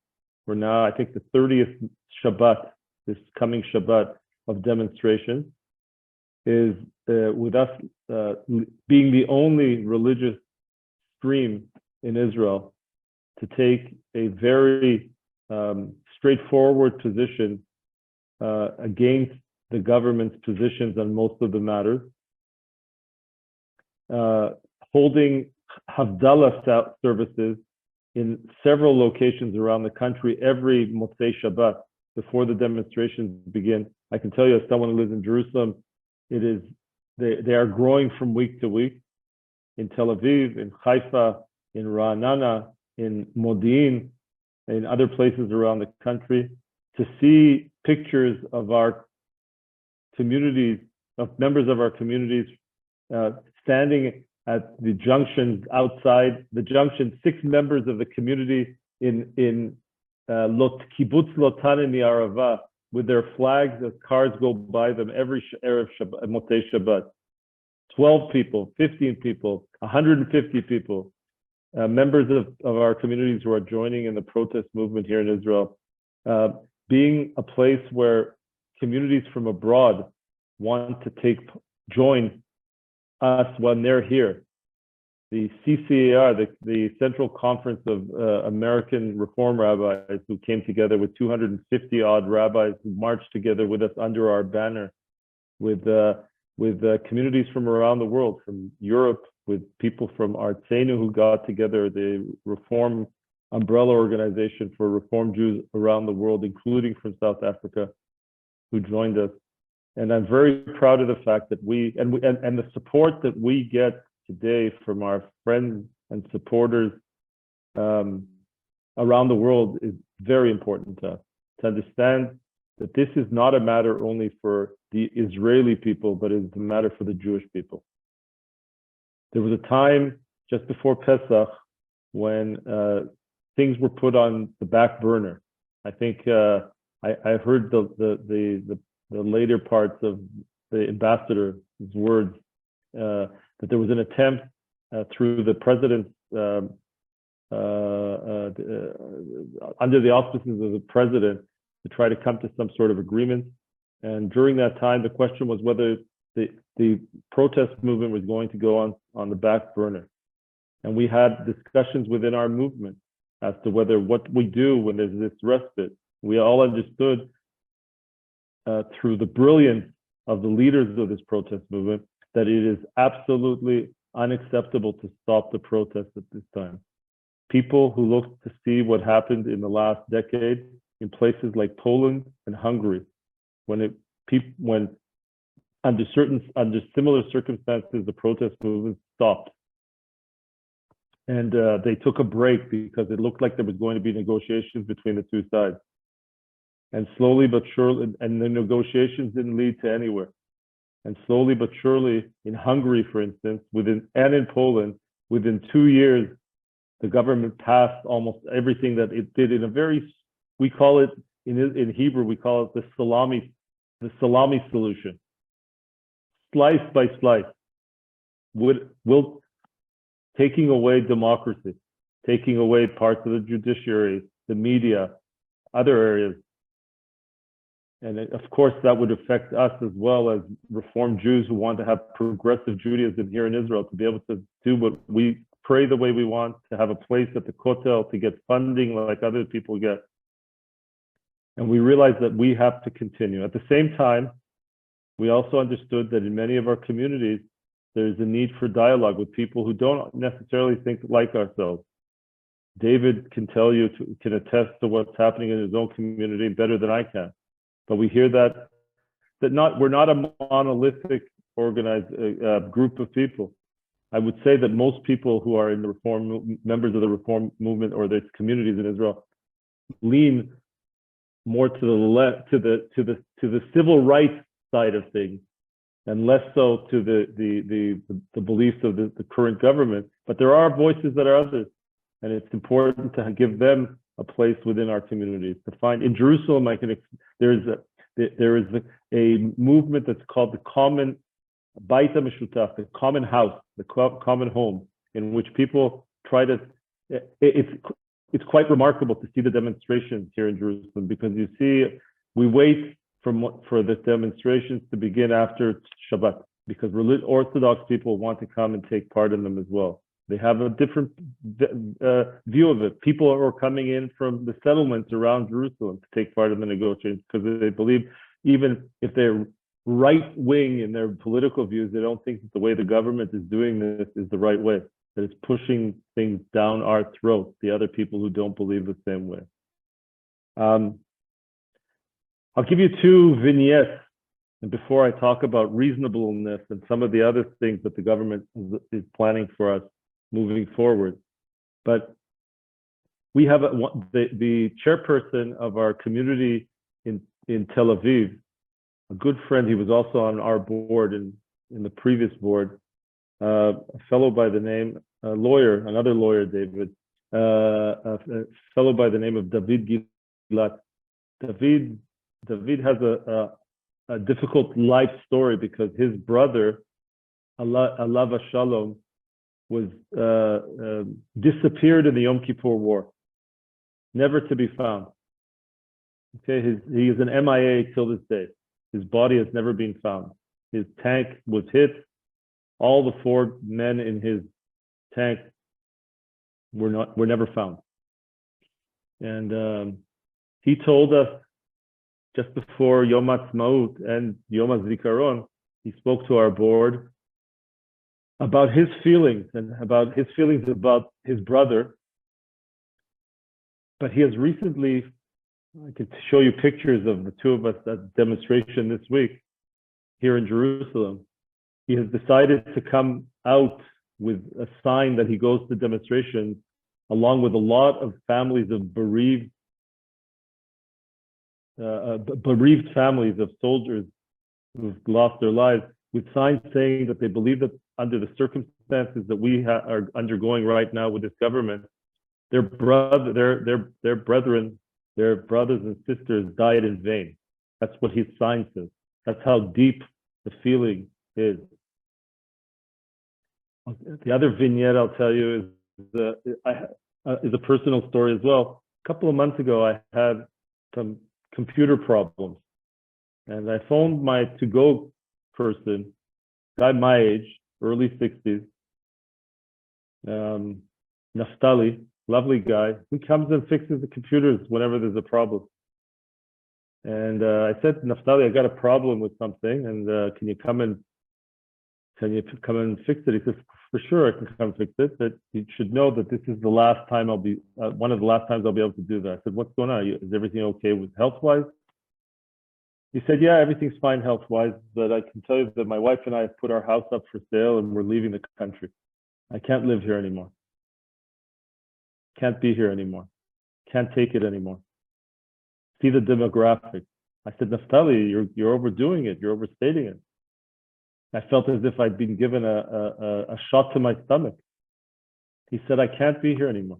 we're now, I think, the 30th Shabbat, this coming Shabbat of demonstration, is with us being the only religious stream in Israel to take a very straightforward position against the government's positions on most of the matters, holding Havdalah services in several locations around the country every Motzei Shabbat before the demonstrations begin. I can tell you, as someone who lives in Jerusalem, they are growing from week to week. In Tel Aviv, in Haifa, in Ra'anana, in Modi'in, in other places around the country, to see pictures of our communities, of members of our communities, standing at the junctions outside the junction, 6 members of the community in Kibbutz Lotan in the Arava, with their flags as cars go by them every Erev Shabbat, Motzei Shabbat. 12 people, 15 people, 150 people, members of our communities who are joining in the protest movement here in Israel, being a place where communities from abroad want to join us when they're here. The CCAR, the Central Conference of American Reform Rabbis, who came together with 250 odd rabbis who marched together with us under our banner, with communities from around the world, from Europe, with people from Artsenu who got together, the Reform umbrella organization for Reform Jews around the world, including from South Africa, who joined us. And I'm very proud of the fact that and the support that we get today from our friends and supporters around the world is very important to us, to understand that this is not a matter only for the Israeli people, but it's a matter for the Jewish people. There was a time just before Pesach when things were put on the back burner. I think I heard the later parts of the ambassador's words that there was an attempt through the president's under the auspices of the president to try to come to some sort of agreement. And during that time, the question was whether the protest movement was going to go on the back burner. And we had discussions within our movement as to whether what we do when there's this respite. We all understood through the brilliance of the leaders of this protest movement that it is absolutely unacceptable to stop the protests at this time. People who look to see what happened in the last decade in places like Poland and Hungary, when under similar circumstances, the protest movement stopped. And they took a break because it looked like there was going to be negotiations between the two sides. And slowly but surely, and the negotiations didn't lead to anywhere. And slowly but surely, in Hungary, for instance, and in Poland, within 2 years, the government passed almost everything that it did in a very, we call it, in Hebrew, we call it the salami solution. Slice by slice, will taking away democracy, taking away parts of the judiciary, the media, other areas. And of course, that would affect us as well as Reform Jews who want to have progressive Judaism here in Israel, to be able to do what we pray the way we want, to have a place at the Kotel, to get funding like other people get. And we realized that we have to continue. At the same time, we also understood that in many of our communities, there's a need for dialogue with people who don't necessarily think like ourselves. David can tell you, can attest to what's happening in his own community better than I can. But we hear that we're not a monolithic organized group of people. I would say that most people who are in the reform, members of the reform movement or their communities in Israel, lean more to the left, to the civil rights side of things, and less so to the beliefs of the current government. But there are voices that are others, and it's important to give them a place within our communities. To find in Jerusalem, there is a movement that's called the common Baita Mishutaf, the common house, the common home, in which people try to. It's quite remarkable to see the demonstrations here in Jerusalem, because you see, we wait for the demonstrations to begin after Shabbat, because Orthodox people want to come and take part in them as well. They have a different view of it. People are coming in from the settlements around Jerusalem to take part in the negotiations, because they believe, even if they're right wing in their political views, they don't think that the way the government is doing this is the right way, that it's pushing things down our throat, the other people who don't believe the same way. I'll give you two vignettes, and before I talk about reasonableness and some of the other things that the government is planning for us moving forward. But we have the chairperson of our community in Tel Aviv, a good friend. He was also on our board in the previous board, a fellow by the name, another lawyer, David, a fellow by the name of David Gilat. David has a difficult life story, because his brother, Alav Shalom, was disappeared in the Yom Kippur War, never to be found. Okay, he is an MIA till this day. His body has never been found. His tank was hit. All the 4 men in his tank were never found. And he told us just before Yom Ha'atzmaut and Yom HaZikaron, he spoke to our board about his feelings about his brother. But he has recently, I could show you pictures of the two of us at demonstration this week here in Jerusalem. He has decided to come out with a sign that he goes to demonstrations along with a lot of families of bereaved families of soldiers who've lost their lives, with signs saying that they believe that under the circumstances that we are undergoing right now with this government, their brothers and sisters died in vain. That's what his sign says. That's how deep the feeling is. The other vignette I'll tell you is a personal story as well. A couple of months ago, I had some computer problems, and I phoned my to-go person, guy my age, early 60s, Naftali, lovely guy, who comes and fixes the computers whenever there's a problem. And I said to Naftali, I got a problem with something, and can you come and fix it? He says, for sure, I can come fix it, but you should know that this is the last time I'll be, one of the last times I'll be able to do that. I said, what's going on? Is everything okay with health-wise? He said, yeah, everything's fine health-wise, but I can tell you that my wife and I have put our house up for sale and we're leaving the country. I can't live here anymore. Can't be here anymore. Can't take it anymore. See the demographics. I said, Naftali, you're overdoing it. You're overstating it. I felt as if I'd been given a shot to my stomach. He said, I can't be here anymore.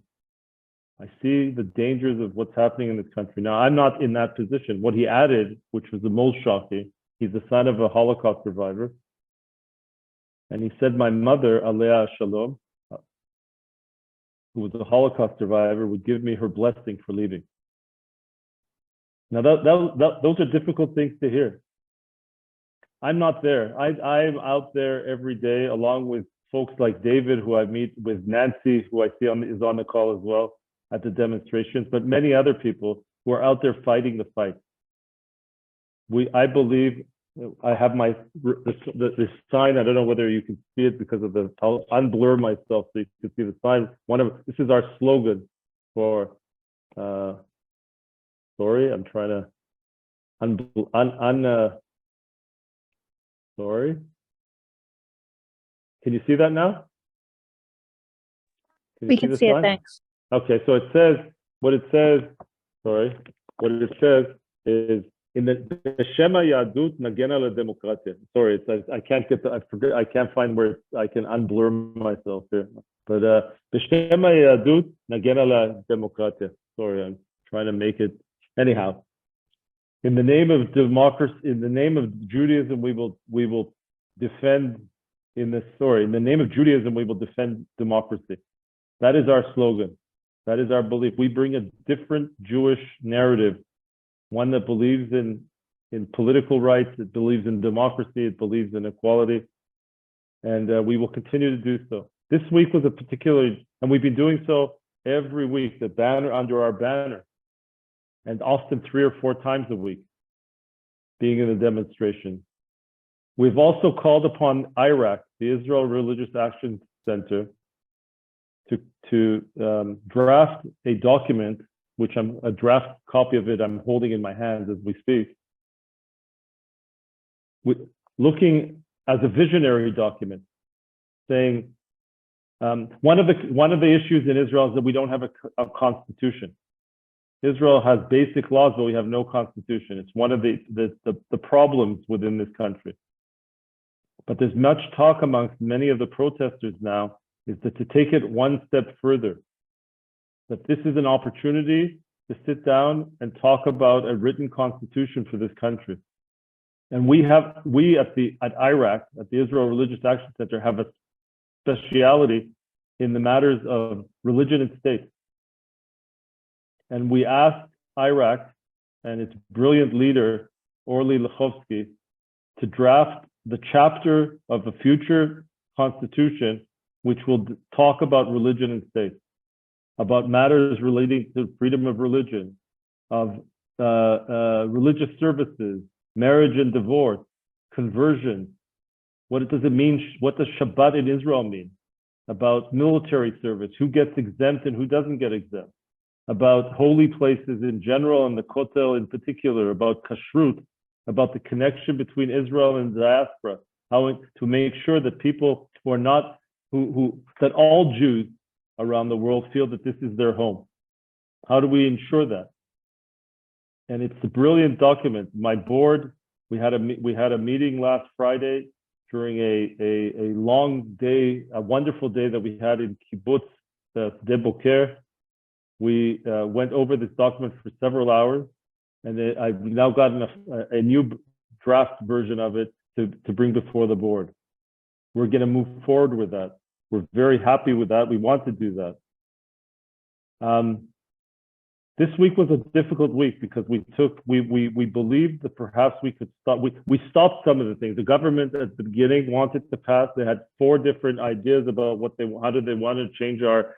I see the dangers of what's happening in this country. Now, I'm not in that position. What he added, which was the most shocking, he's the son of a Holocaust survivor. And he said, my mother, Alea Shalom, who was a Holocaust survivor, would give me her blessing for leaving. Now, those are difficult things to hear. I'm not there. I'm out there every day, along with folks like David, who I meet, with Nancy, who I see is on the call as well at the demonstrations, but many other people who are out there fighting the fight. I believe, I have this sign. I don't know whether you can see it because of the, I'll unblur myself so you can see the sign. This is our slogan for, sorry, I'm trying to, sorry. Can you see that now? We can see it, thanks. Okay, so it says, what it says is, in the Shema Yadut Nagena La Demokratia. Sorry, I can't get I can't find where I can unblur myself here. But the Shema Yadut Nagena La Demokratia. Sorry, I'm trying to make it. Anyhow, in the name of democracy, in the name of Judaism, we will defend. In the name of Judaism, we will defend democracy. That is our slogan. That is our belief. We bring a different Jewish narrative, one that believes in political rights, it believes in democracy, it believes in equality, and we will continue to do so. This week was a particular, and we've been doing so every week, the banner under our banner, and often 3 or 4 times a week, being in the demonstration. We've also called upon IRAC, the Israel Religious Action Center, to draft a document, which a draft copy of it I'm holding in my hands as we speak, looking as a visionary document, saying one of the issues in Israel is that we don't have a constitution. Israel has basic laws, but we have no constitution. It's one of the problems within this country. But there's much talk amongst many of the protesters now is that to take it one step further, that this is an opportunity to sit down and talk about a written constitution for this country. And we at IRAC, at the Israel Religious Action Center, have a speciality in the matters of religion and state. And we asked IRAC and its brilliant leader, Orly Lechovsky, to draft the chapter of a future constitution which will talk about religion and state, about matters relating to freedom of religion, of religious services, marriage and divorce, conversion. What does it mean? What does Shabbat in Israel mean? About military service, who gets exempt and who doesn't get exempt, about holy places in general and the Kotel in particular, about kashrut, about the connection between Israel and the diaspora, how to make sure that people who are not, that all Jews around the world feel that this is their home. How do we ensure that? And it's a brilliant document. My board, we had a meeting last Friday during a long day, a wonderful day that we had in Kibbutz Sde Boker. We went over this document for several hours, and I've now gotten a new draft version of it to bring before the board. We're going to move forward with that. We're very happy with that. We want to do that. This week was a difficult week because we believed that perhaps we could stop. We stopped some of the things. The government at the beginning wanted to pass. They had 4 different ideas about how did they want to change our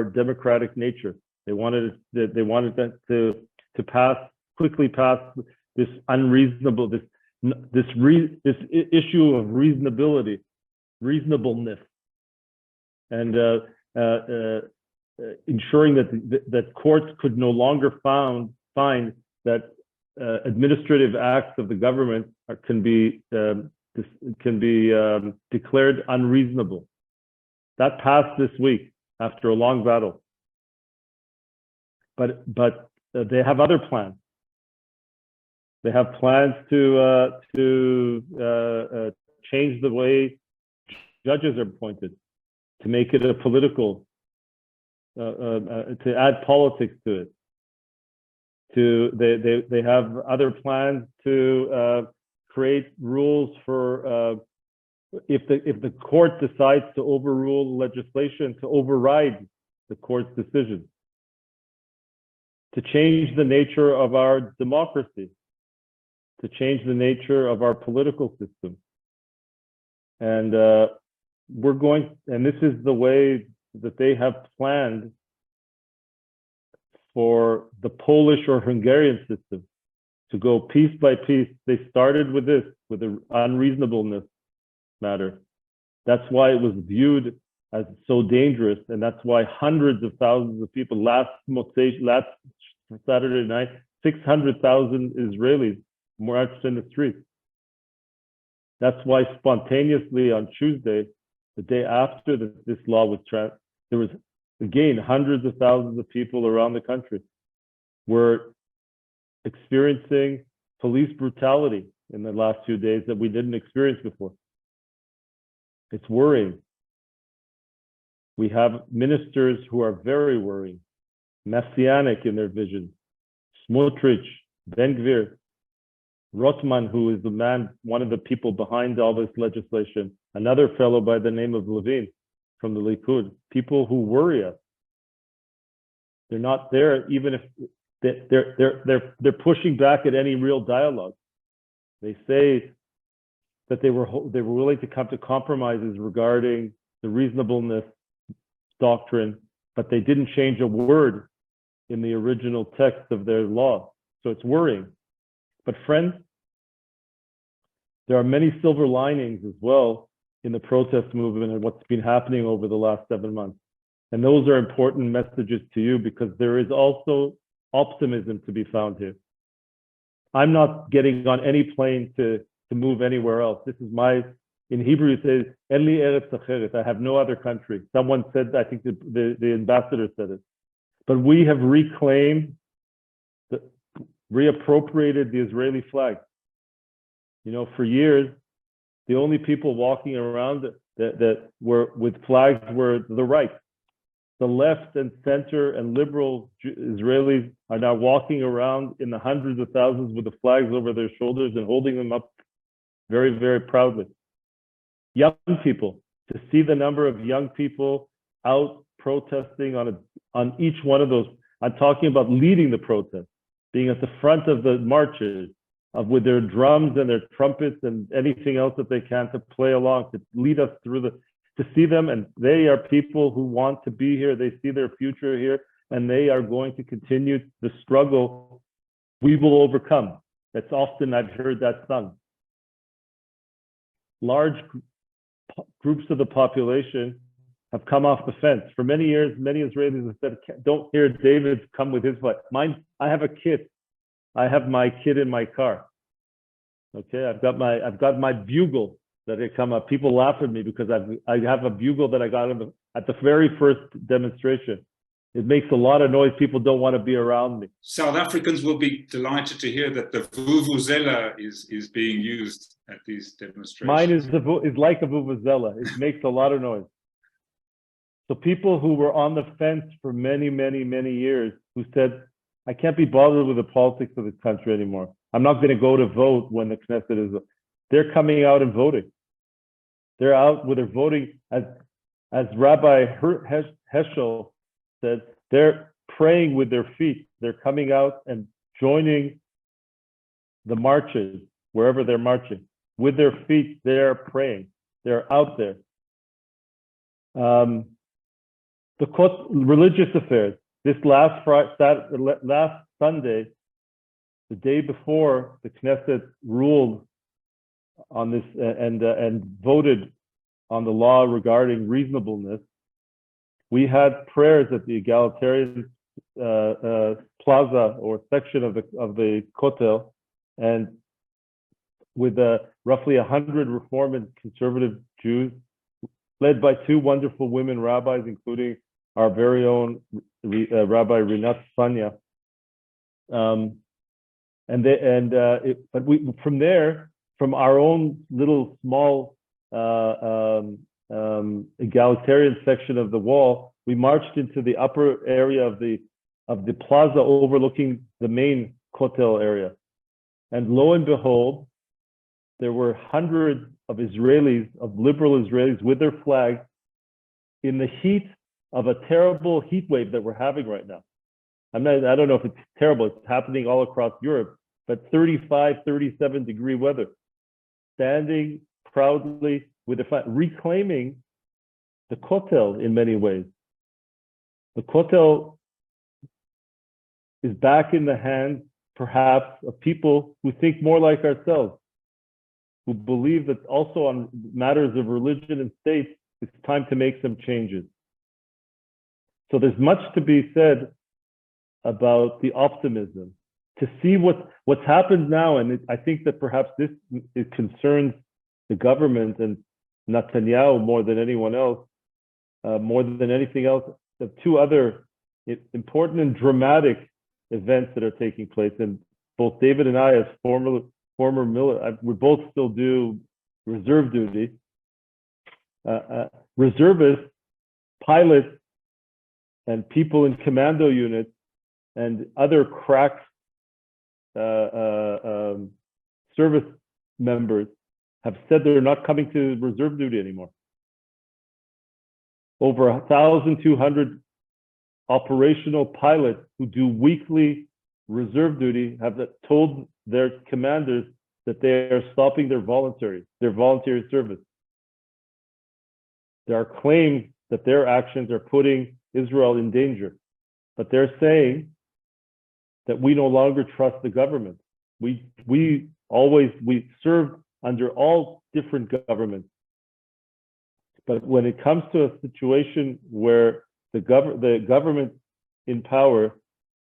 democratic nature. They wanted that to quickly pass this unreasonable, this issue of reasonableness, and ensuring that courts could no longer find that administrative acts of the government can be declared unreasonable. That passed this week after a long battle. But they have other plans. They have plans to change the way judges are appointed, to make it a political, to add politics to it. They have other plans to create rules for if the court decides to overrule legislation, to override the court's decision, to change the nature of our democracy, to change the nature of our political system. And this is the way that they have planned for the Polish or Hungarian system to go piece by piece. They started with this, with the unreasonableness matter. That's why it was viewed as so dangerous, and that's why hundreds of thousands of people last Saturday night, 600,000 Israelis marched in the streets. That's why spontaneously on Tuesday, the day after this law was there was again hundreds of thousands of people around the country were experiencing police brutality in the last few days that we didn't experience before. It's worrying. We have ministers who are very worrying, messianic in their vision. Smotrich, Ben-Gvir, Rotman, who is the man, one of the people behind all this legislation, another fellow by the name of Levin from the Likud, people who worry us. They're not there, even if they're pushing back at any real dialogue. They say that they were willing to come to compromises regarding the reasonableness doctrine, but they didn't change a word in the original text of their law. So it's worrying. But friends, there are many silver linings as well in the protest movement and what's been happening over the last 7 months. And those are important messages to you because there is also optimism to be found here. I'm not getting on any plane to move anywhere else. This is in Hebrew it says, En li eretz acheret, I have no other country. Someone said, I think the ambassador said it. But we have reappropriated the Israeli flag. You know, for years, the only people walking around that were with flags were the right. The left and center and liberal Israelis are now walking around in the hundreds of thousands with the flags over their shoulders and holding them up very, very proudly. Young people, to see the number of young people out protesting on each one of those. I'm talking about leading the protest, being at the front of the marches, with their drums and their trumpets and anything else that they can to play along, to lead us through to see them. And they are people who want to be here. They see their future here, and they are going to continue the struggle. We will overcome. That's often I've heard that sung. Large groups of the population have come off the fence. For many years, many Israelis have said, don't hear David come with his flag. I have a kid. I have my kid in my car. Okay, I've got my bugle that they come up. People laugh at me because I have a bugle that I got at the very first demonstration. It makes a lot of noise. People don't want to be around me. South Africans will be delighted to hear that the vuvuzela is being used at these demonstrations. Mine is like a vuvuzela. It makes a lot of noise. So people who were on the fence for many, many, many years, who said, I can't be bothered with the politics of this country anymore. I'm not going to go to vote when the Knesset is. They're coming out and voting. They're out with their voting, as Rabbi Heschel said, they're praying with their feet. They're coming out and joining the marches, wherever they're marching. With their feet, they're praying. They're out there. The religious affairs. This last Sunday, the day before the Knesset ruled on this and voted on the law regarding reasonableness, we had prayers at the egalitarian plaza or section of the Kotel, and with roughly 100 Reform and conservative Jews, led by two wonderful women rabbis, including our very own Rabbi Rinat Fanya. From there, from our own little small egalitarian section of the wall, we marched into the upper area of the plaza overlooking the main Kotel area. And lo and behold, there were hundreds of Israelis, of liberal Israelis with their flags in the heat of a terrible heat wave that we're having right now. I don't know if it's terrible, it's happening all across Europe, but 35, 37 degree weather, standing proudly with the flag, reclaiming the Kotel in many ways. The Kotel is back in the hands, perhaps, of people who think more like ourselves, who believe that also on matters of religion and state, it's time to make some changes. So there's much to be said about the optimism, to see what's happened now. And I think that perhaps it concerns the government and Netanyahu more than anyone else, more than anything else. The two other important and dramatic events that are taking place. And both David and I, as former we both still do reserve duty. Reservists, pilots, and people in commando units and other crack service members have said they're not coming to reserve duty anymore. Over 1,200 operational pilots who do weekly reserve duty have told their commanders that they are stopping their voluntary service. There are claims that their actions are putting Israel in danger, but they're saying that we no longer trust the government. We served under all different governments, but when it comes to a situation where the government in power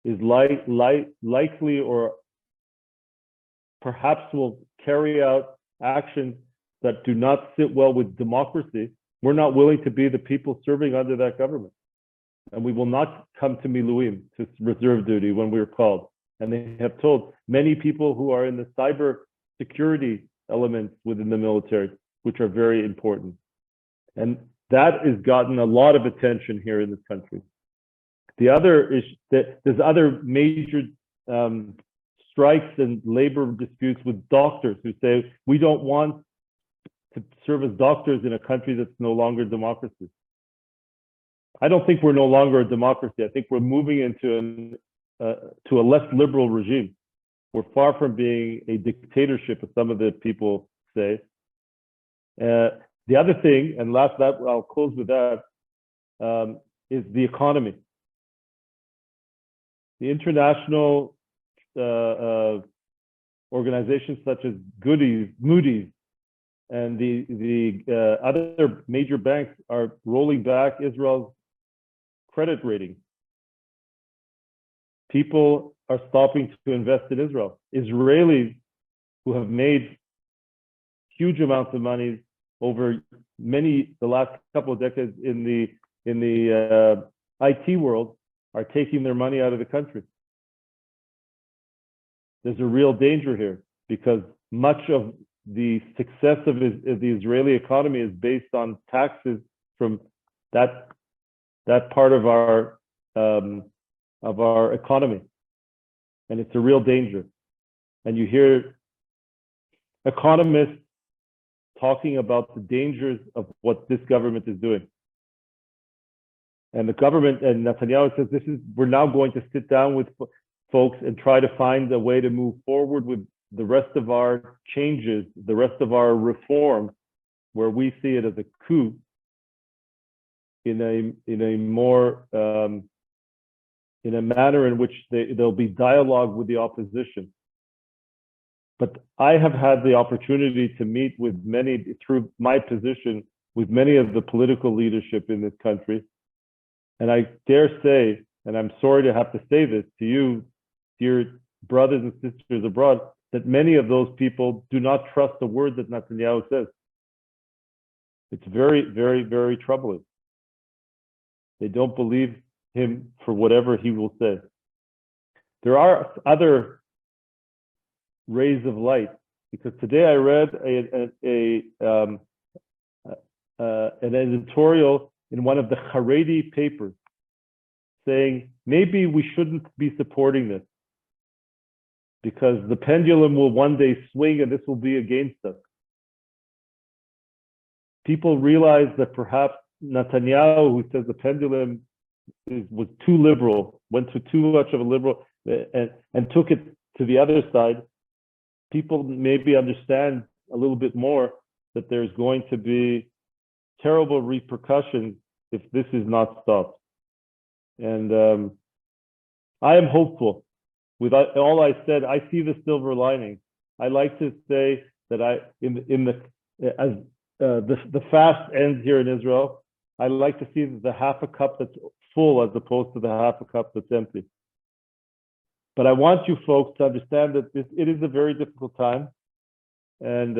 is likely or perhaps will carry out actions that do not sit well with democracy, we're not willing to be the people serving under that government. And we will not come to Miluim, to reserve duty, when we're called. And they have told many people who are in the cyber security elements within the military, which are very important. And that has gotten a lot of attention here in this country. The other is that there's other major strikes and labor disputes with doctors who say, we don't want to serve as doctors in a country that's no longer democracy. I don't think we're no longer a democracy. I think we're moving into to a less liberal regime. We're far from being a dictatorship, as some of the people say. The other thing, and last that I'll close with that, is the economy. The international organizations such as Moody's, and the other major banks are rolling back Israel's credit rating. People are stopping to invest in Israel. Israelis who have made huge amounts of money over the last couple of decades in the IT world are taking their money out of the country. There's a real danger here because much of the success of the Israeli economy is based on taxes from that part of our economy, and it's a real danger. And you hear economists talking about the dangers of what this government is doing. And the government and Netanyahu says we're now going to sit down with folks and try to find a way to move forward with the rest of our changes, the rest of our reform, where we see it as a coup in a more in a manner in which there'll be dialogue with the opposition. But I have had the opportunity to meet with many, through my position, with many of the political leadership in this country. And I dare say, and I'm sorry to have to say this to you, dear brothers and sisters abroad, that many of those people do not trust a word that Netanyahu says. It's very, very, very troubling. They don't believe him for whatever he will say. There are other rays of light, because today I read an editorial in one of the Haredi papers saying maybe we shouldn't be supporting this because the pendulum will one day swing and this will be against us. People realize that perhaps Netanyahu, who says the pendulum was too liberal, went to too much of a liberal and took it to the other side, people maybe understand a little bit more that there's going to be terrible repercussions if this is not stopped. And I am hopeful. With all I said, I see the silver lining. I like to say that as the fast ends here in Israel, I like to see the half a cup that's full as opposed to the half a cup that's empty. But I want you folks to understand that it is a very difficult time, and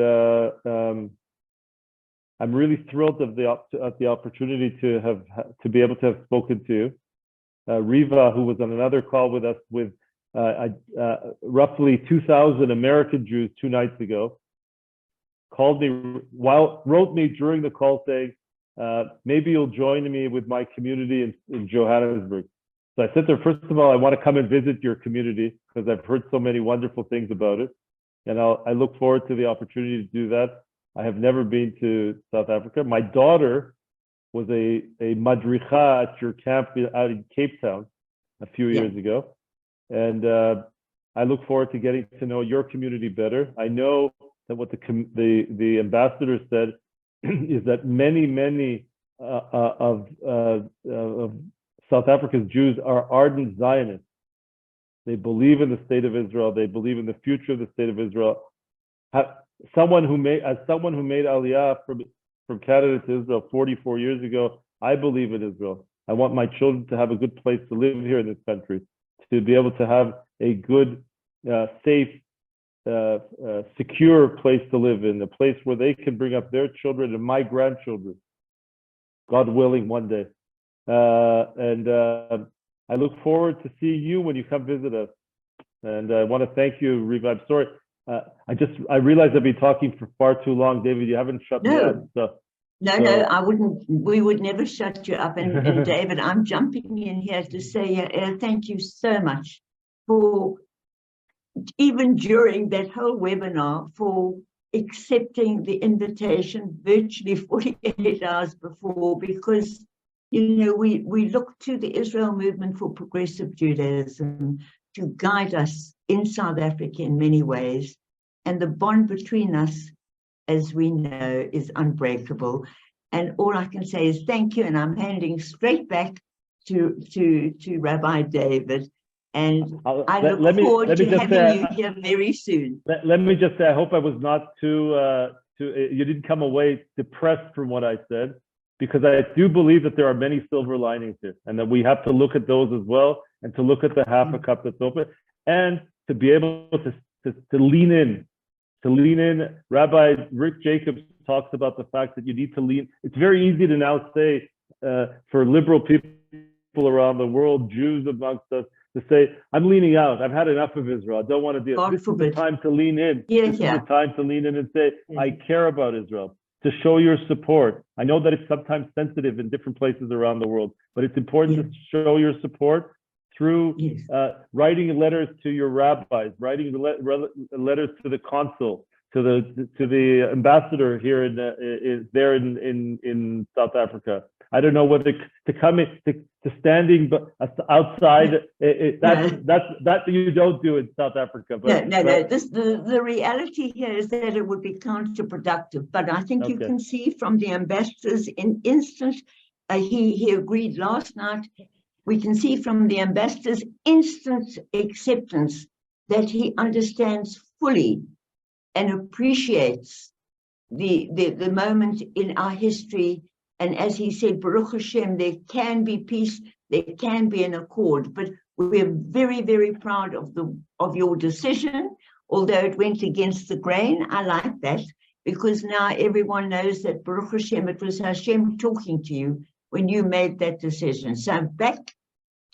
I'm really thrilled at the opportunity to be able to have spoken to you. Riva, who was on another call with us with roughly 2,000 American Jews 2 nights ago, wrote me during the call saying, maybe you'll join me with my community in Johannesburg. So I said to her, first of all, I want to come and visit your community because I've heard so many wonderful things about it. And I look forward to the opportunity to do that. I have never been to South Africa. My daughter was a madricha at your camp out in Cape Town a few years ago. And I look forward to getting to know your community better. I know that what the ambassador said is that many of South Africa's Jews are ardent Zionists. They believe in the state of Israel. They believe in the future of the state of Israel. As someone who made Aliyah from Canada to Israel 44 years ago, I believe in Israel. I want my children to have a good place to live here in this country, to be able to have a good, safe, secure place to live in, a place where they can bring up their children and my grandchildren, God willing, one day. I look forward to seeing you when you come visit us. And I want to thank you, Riva. I'm sorry. I realized I've been talking for far too long, David. You haven't shut me up. So. No, I wouldn't. We would never shut you up. And David, I'm jumping in here to say thank you so much for, even during that whole webinar, for accepting the invitation virtually 48 hours before, because we look to the Israel Movement for Progressive Judaism to guide us in South Africa in many ways. And the bond between us, as we know, is unbreakable. And all I can say is thank you. And I'm handing straight back to Rabbi David. And I look forward to having you here very soon. Let me just say, I hope I was not you didn't come away depressed from what I said, because I do believe that there are many silver linings here, and that we have to look at those as well, and to look at the half a cup that's open, and to be able to lean in. Rabbi Rick Jacobs talks about the fact that you need to lean. It's very easy to now say for liberal people around the world, Jews amongst us, to say, I'm leaning out. I've had enough of Israel. I don't want to deal. This is the time to lean in. This is the time to lean in and say, I care about Israel, to show your support. I know that it's sometimes sensitive in different places around the world, but it's important to show your support through writing letters to your rabbis, writing letters to the consul, to the ambassador here in South Africa. I don't know whether to come in, to standing outside. That you don't do in South Africa. But, no. The reality here is that it would be counterproductive. But I think you can see from the ambassador's instant, he agreed last night. We can see from the ambassador's instant acceptance that he understands fully and appreciates the moment in our history. And as he said, Baruch Hashem, there can be peace, there can be an accord. But we're very, very proud of your decision, although it went against the grain. I like that, because now everyone knows that Baruch Hashem, it was Hashem talking to you when you made that decision. So back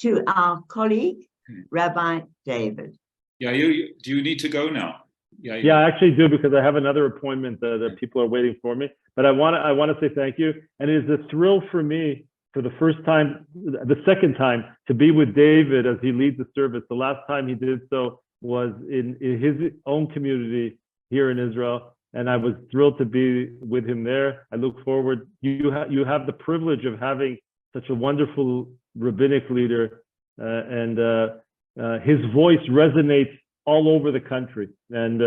to our colleague, Rabbi David. Yeah, do you need to go now? Yeah, I actually do, because I have another appointment that people are waiting for me. But I want to say thank you, and it is a thrill for me for the second time to be with David as he leads the service. The last time he did so was in his own community here in Israel, and I was thrilled to be with him there. I look forward. You have the privilege of having such a wonderful rabbinic leader, and his voice resonates all over the country. And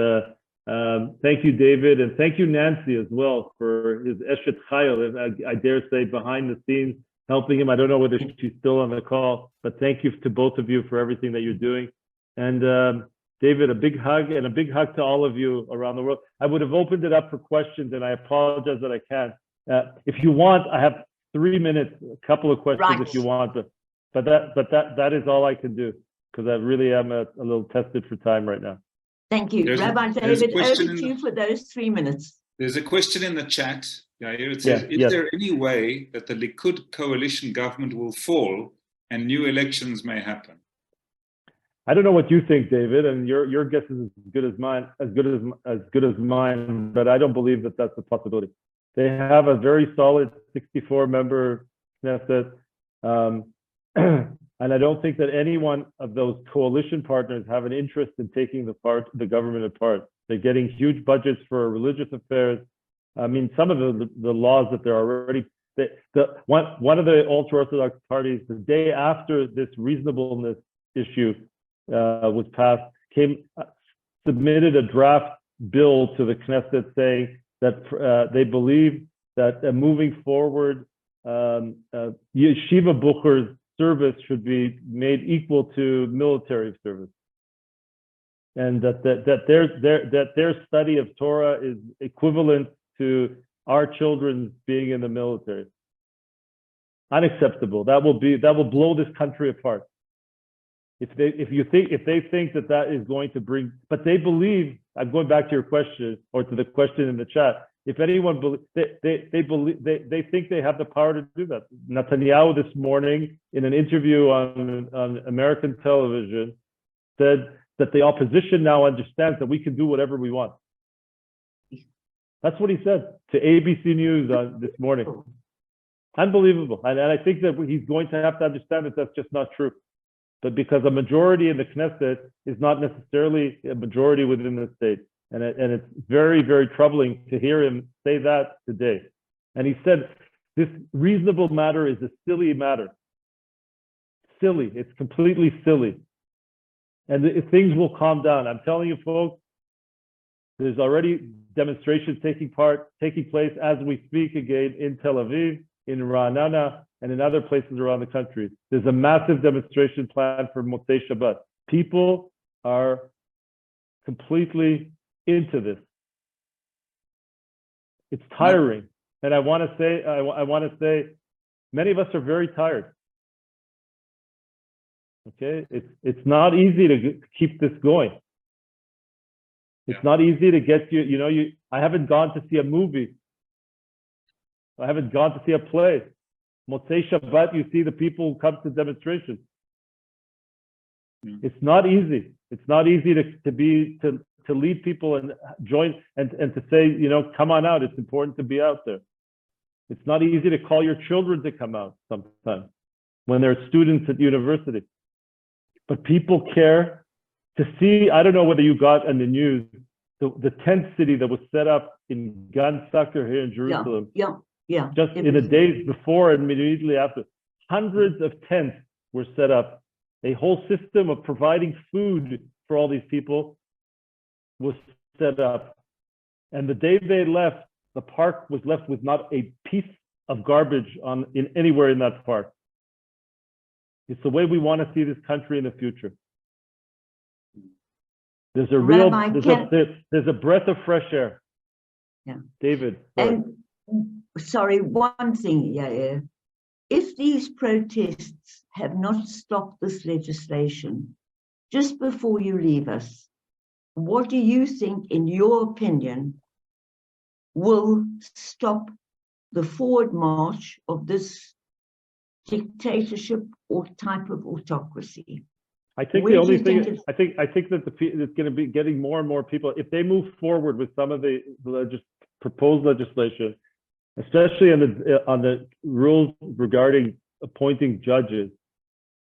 thank you, David, and thank you, Nancy, as well, for his Eshet Chayil, I dare say, behind the scenes, helping him. I don't know whether she's still on the call, but thank you to both of you for everything that you're doing. And David, a big hug, and a big hug to all of you around the world. I would have opened it up for questions, and I apologize that I can't. If you want, I have 3 minutes, a couple of questions if you want. But that is all I can do, because I really am a little tested for time right now. Thank you. Rabbi David, over to you for those 3 minutes. There's a question in the chat. It says, is there any way that the Likud coalition government will fall and new elections may happen? I don't know what you think, David, and your guess is as good as mine, as good as mine, but I don't believe that that's a possibility. They have a very solid 64-member Knesset, and I don't think that any one of those coalition partners have an interest in taking the government apart. They're getting huge budgets for religious affairs. I mean, some of the laws that they're already, one of the ultra-Orthodox parties, the day after this reasonableness issue was passed, submitted a draft bill to the Knesset saying that they believe that moving forward, yeshiva buchers service should be made equal to military service, and that their study of Torah is equivalent to our children being in the military. Unacceptable. That will blow this country apart. If they think that is going to bring, but they believe. I'm going back to your question, or to the question in the chat. If anyone they think they have the power to do that. Netanyahu this morning in an interview on American television said that the opposition now understands that we can do whatever we want. That's what he said to ABC News this morning. Unbelievable. And I think that he's going to have to understand that that's just not true. But because a majority in the Knesset is not necessarily a majority within the state. And it's very, very troubling to hear him say that today. And he said, this reasonable matter is a silly matter. Silly. It's completely silly. And things will calm down. I'm telling you, folks, there's already demonstrations taking place as we speak again in Tel Aviv, in Ra'anana, and in other places around the country. There's a massive demonstration planned for Motzei Shabbat. People are completely into this. It's tiring, and I want to say, many of us are very tired. Okay, it's not easy to keep this going. It's not easy to get you. I haven't gone to see a movie I haven't gone to see a play. Motzei Shabbat, you see the people come to demonstrations. It's not easy. It's not easy to lead people and join and to say, you know, come on out. It's important to be out there. It's not easy to call your children to come out sometimes when they're students at university. But people care to see. I don't know whether you got in the news the tent city that was set up in Gan Sakar here in Jerusalem. Yeah. Just in the days before and immediately after, hundreds of tents were set up. A whole system of providing food for all these people was set up. And the day they left, the park was left with not a piece of garbage anywhere in that park. It's the way we want to see this country in the future. There's a real, there's a breath of fresh air. Yeah. David. And sorry, one thing, Yair. If these protests have not stopped this legislation, just before you leave us, what do you think, in your opinion, will stop the forward march of this dictatorship or type of autocracy? I think the only thing, I think that it's going to be getting more and more people, if they move forward with some of the proposed legislation, especially on the rules regarding appointing judges,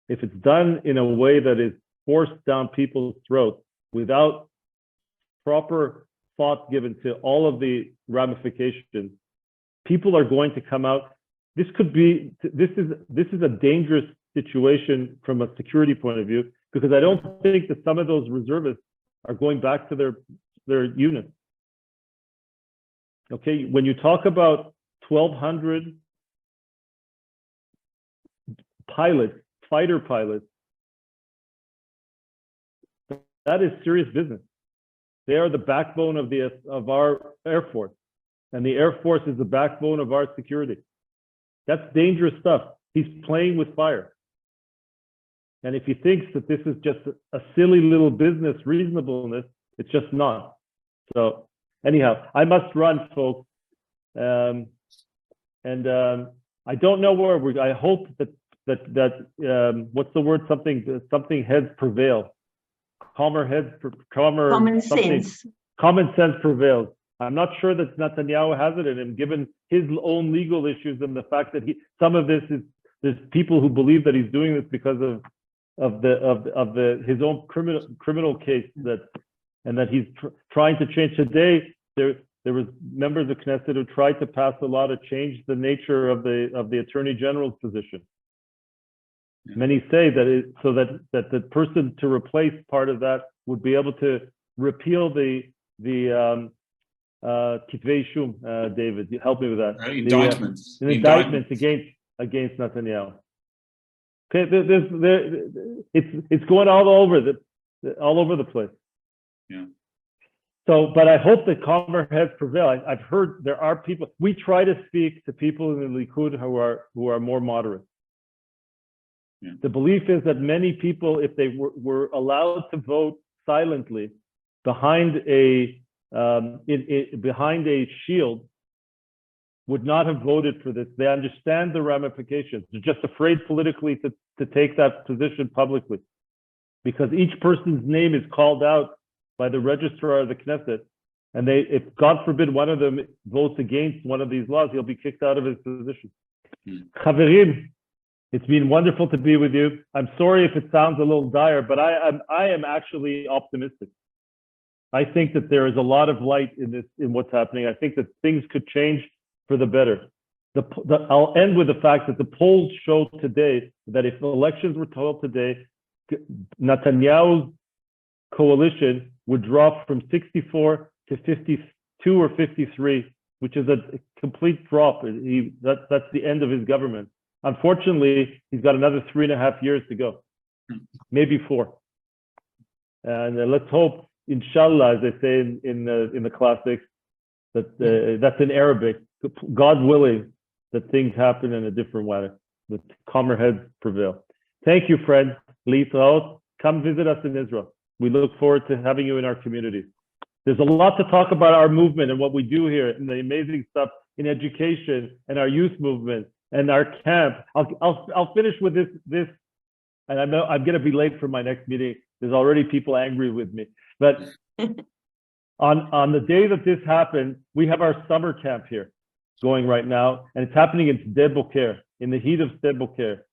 if it's done in a way that is forced down people's throats without proper thought given to all of the ramifications, people are going to come out. This is a dangerous situation from a security point of view, because I don't think that some of those reservists are going back to their units. Okay, when you talk about 1,200 pilots, fighter pilots, that is serious business. They are the backbone of our Air Force, and the Air Force is the backbone of our security. That's dangerous stuff. He's playing with fire. And if he thinks that this is just a silly little business reasonableness, it's just not. So anyhow, I must run, folks. I don't know where I hope that what's the word? Something heads prevail. Common sense prevails. I'm not sure that Netanyahu has it in him, given his own legal issues and the fact that some of this is, there's people who believe that he's doing this because of his own criminal case that he's trying to change. Today there was members of Knesset who tried to pass a law to change the nature of the Attorney General's position. Many say that so that the person to replace part of that would be able to repeal the Kitvei Shum, David, help me with that. Indictments. Indictments against Netanyahu. Okay, it's going all over the place. Yeah. So, but I hope that calmer heads prevail. I've heard there are people. We try to speak to people in the Likud who are more moderate. Yeah. The belief is that many people, if they were allowed to vote silently behind a shield, would not have voted for this. They understand the ramifications. They're just afraid politically to take that position publicly, because each person's name is called out by the registrar of the Knesset, and if God forbid one of them votes against one of these laws, he'll be kicked out of his position. Chaverim, it's been wonderful to be with you. I'm sorry if it sounds a little dire, but I am actually optimistic. I think that there is a lot of light in what's happening. I think that things could change for the better. I'll end with the fact that the polls show today that if elections were held today, Netanyahu's coalition would drop from 64 to 52 or 53, which is a complete drop. That's the end of his government. Unfortunately, he's got another 3.5 years to go, maybe 4. And let's hope, inshallah, as they say in the classics, that that's in Arabic, God willing, that things happen in a different way, that calmer heads prevail. Thank you, friend. Litraot. Come visit us in Israel. We look forward to having you in our community. There's a lot to talk about our movement and what we do here and the amazing stuff in education and our youth movement and our camp. I'll finish with this, and I know I'm going to be late for my next meeting. There's already people angry with me, but on the day that this happened, we have our summer camp here going right now, and it's happening in Sde Boker, in the heat of Sde Boker.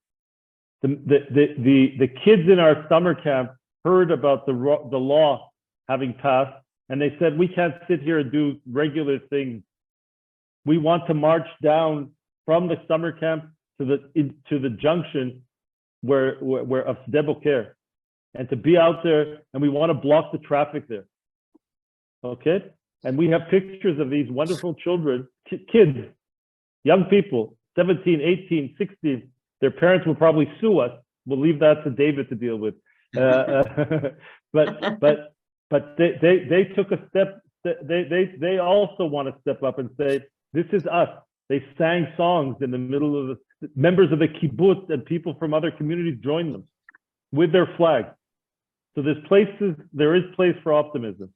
The kids in our summer camp heard about the law having passed, and they said, we can't sit here and do regular things. We want to march down from the summer camp to the junction where of Sde Boker, and to be out there, and we want to block the traffic there. Okay? And we have pictures of these wonderful children, kids, young people, 17, 18, 16. Their parents will probably sue us. We'll leave that to David to deal with. But they took a step. They also want to step up and say, this is us. They sang songs in the middle of the members of the kibbutz, and people from other communities joined them with their flag. So there is place for optimism.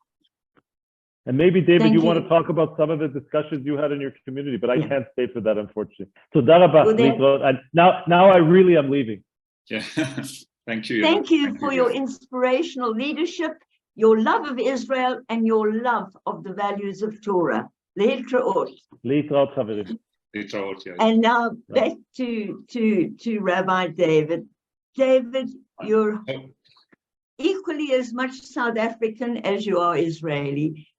And maybe, David, you want to talk about some of the discussions you had in your community, but I can't stay for that, unfortunately. So, and now I really am leaving. Yeah, thank you. Thank you for your inspirational leadership, your love of Israel, and your love of the values of Torah. Leitraot. Leitraot, Chaverim. Leitraot, yeah. And now back to Rabbi David. David, you're equally as much South African as you are Israeli.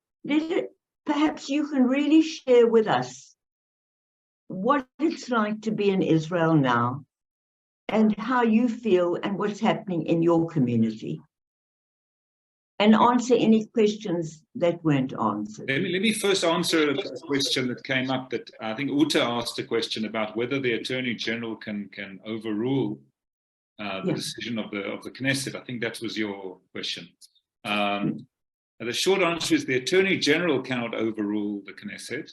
Perhaps you can really share with us what it's like to be in Israel now, and how you feel and what's happening in your community, and answer any questions that weren't answered. Let me first answer a question that came up, that I think Uta asked a question about whether the Attorney General can overrule the decision of the Knesset. I think that was your question. The short answer is the Attorney General cannot overrule the Knesset,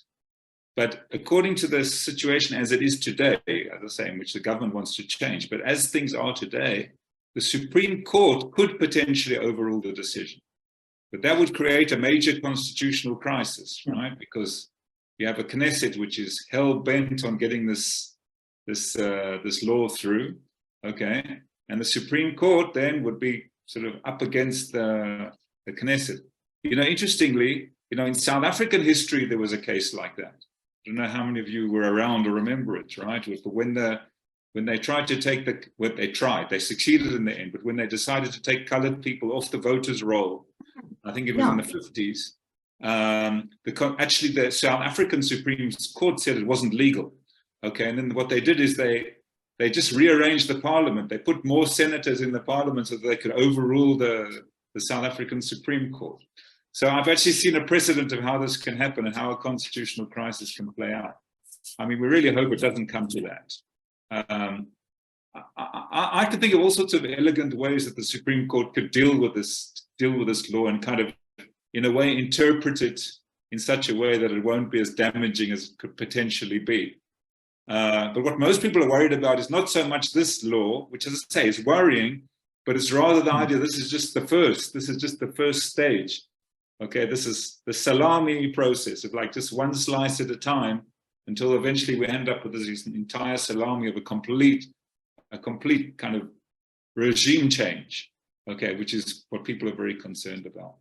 but according to the situation as it is today, as I say, in which the government wants to change, but as things are today, the Supreme Court could potentially overrule the decision. But that would create a major constitutional crisis, right? Because you have a Knesset which is hell-bent on getting this law through, okay? And the Supreme Court then would be sort of up against the Knesset. You know, interestingly, in South African history, there was a case like that. I don't know how many of you were around or remember it, right? When they tried to take they succeeded in the end, but when they decided to take colored people off the voters' roll, I think it was in the 50s, actually the South African Supreme Court said it wasn't legal. Okay, and then what they did is they just rearranged the parliament. They put more senators in the parliament so that they could overrule the South African Supreme Court. So I've actually seen a precedent of how this can happen and how a constitutional crisis can play out. I mean, we really hope it doesn't come to that. I can think of all sorts of elegant ways that the Supreme Court could deal with this law and kind of, in a way, interpret it in such a way that it won't be as damaging as it could potentially be. But what most people are worried about is not so much this law, which, as I say, is worrying, but it's rather the idea this is just the first stage. Okay, this is the salami process of like just one slice at a time until eventually we end up with this entire salami of a complete kind of regime change. Okay, which is what people are very concerned about.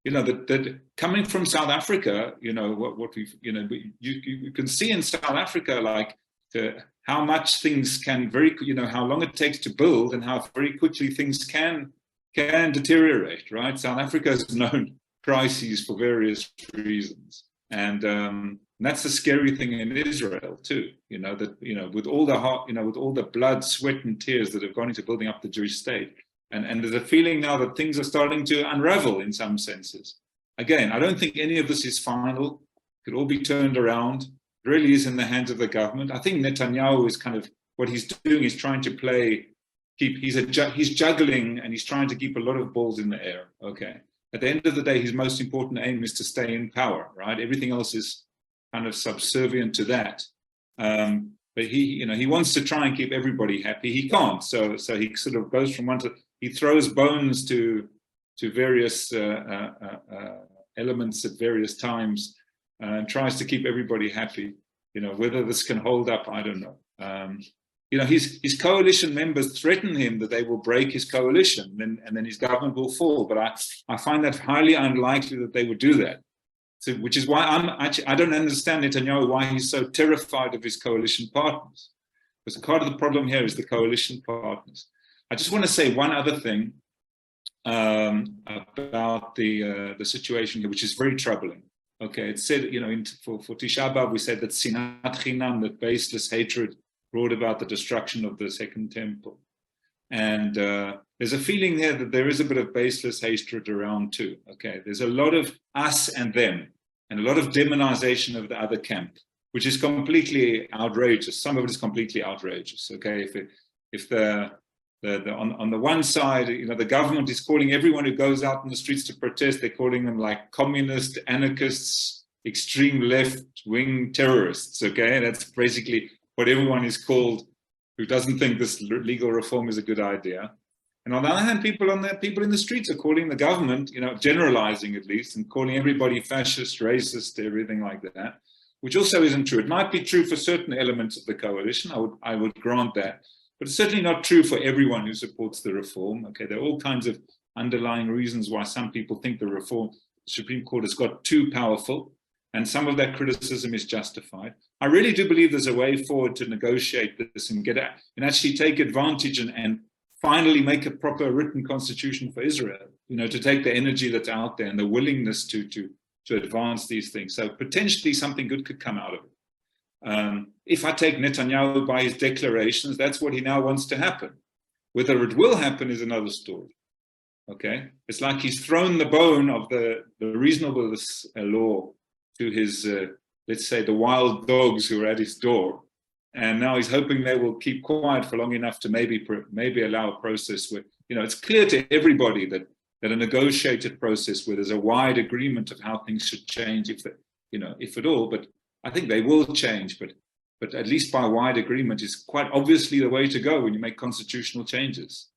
That coming from South Africa, what we've, you can see in South Africa, like how much things can how long it takes to build and how very quickly things can deteriorate, right? South Africa has known crises for various reasons. And that's the scary thing in Israel too, with all the heart, with all the blood, sweat and tears that have gone into building up the Jewish state. And there's a feeling now that things are starting to unravel in some senses. Again, I don't think any of this is final. It could all be turned around. It really is in the hands of the government. I think Netanyahu is kind of, what he's doing is trying to he's juggling, and he's trying to keep a lot of balls in the air. Okay. At the end of the day, his most important aim is to stay in power, right? Everything else is kind of subservient to that. But he wants to try and keep everybody happy. He can't. So he sort of goes from he throws bones to various elements at various times. and tries to keep everybody happy. Whether this can hold up, I don't know. His coalition members threaten him that they will break his coalition, and then his government will fall. But I find that highly unlikely that they would do that. So, which is why I don't understand Netanyahu, why he's so terrified of his coalition partners. Because part of the problem here is the coalition partners. I just want to say one other thing about the situation here, which is very troubling. Okay, it said, for Tisha B'Av, we said that sinat chinam, that baseless hatred, brought about the destruction of the Second Temple. And there's a feeling there that there is a bit of baseless hatred around too. Okay, there's a lot of us and them, and a lot of demonization of the other camp, which is completely outrageous. Some of it is completely outrageous. Okay, if on the one side, the government is calling everyone who goes out in the streets to protest, they're calling them like communist, anarchists, extreme left-wing terrorists. Okay, that's basically what everyone is called who doesn't think this legal reform is a good idea. And on the other hand, people in the streets are calling the government, generalizing at least, and calling everybody fascist, racist, everything like that, which also isn't true. It might be true for certain elements of the coalition. I would grant that, but it's certainly not true for everyone who supports the reform. Okay, there are all kinds of underlying reasons why some people think the Supreme Court has got too powerful, and some of that criticism is justified. I really do believe there's a way forward to negotiate this and and actually take advantage and finally make a proper written constitution for Israel, to take the energy that's out there and the willingness to advance these things. So potentially something good could come out of it. If I take Netanyahu by his declarations, that's what he now wants to happen. Whether it will happen is another story. Okay, it's like he's thrown the bone of the reasonableness law to his, let's say, the wild dogs who are at his door. And now he's hoping they will keep quiet for long enough to maybe allow a process where, it's clear to everybody that a negotiated process where there's a wide agreement of how things should change, if at all, but I think they will change, but at least by wide agreement is quite obviously the way to go when you make constitutional changes.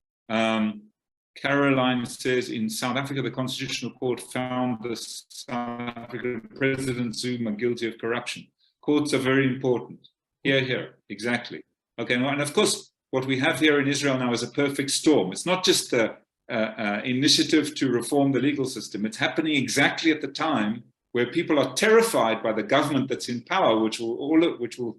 Caroline says, in South Africa, the Constitutional Court found the South African President Zuma guilty of corruption. Courts are very important. Here, exactly. Okay, and of course, what we have here in Israel now is a perfect storm. It's not just the initiative to reform the legal system. It's happening exactly at the time where people are terrified by the government that's in power, which will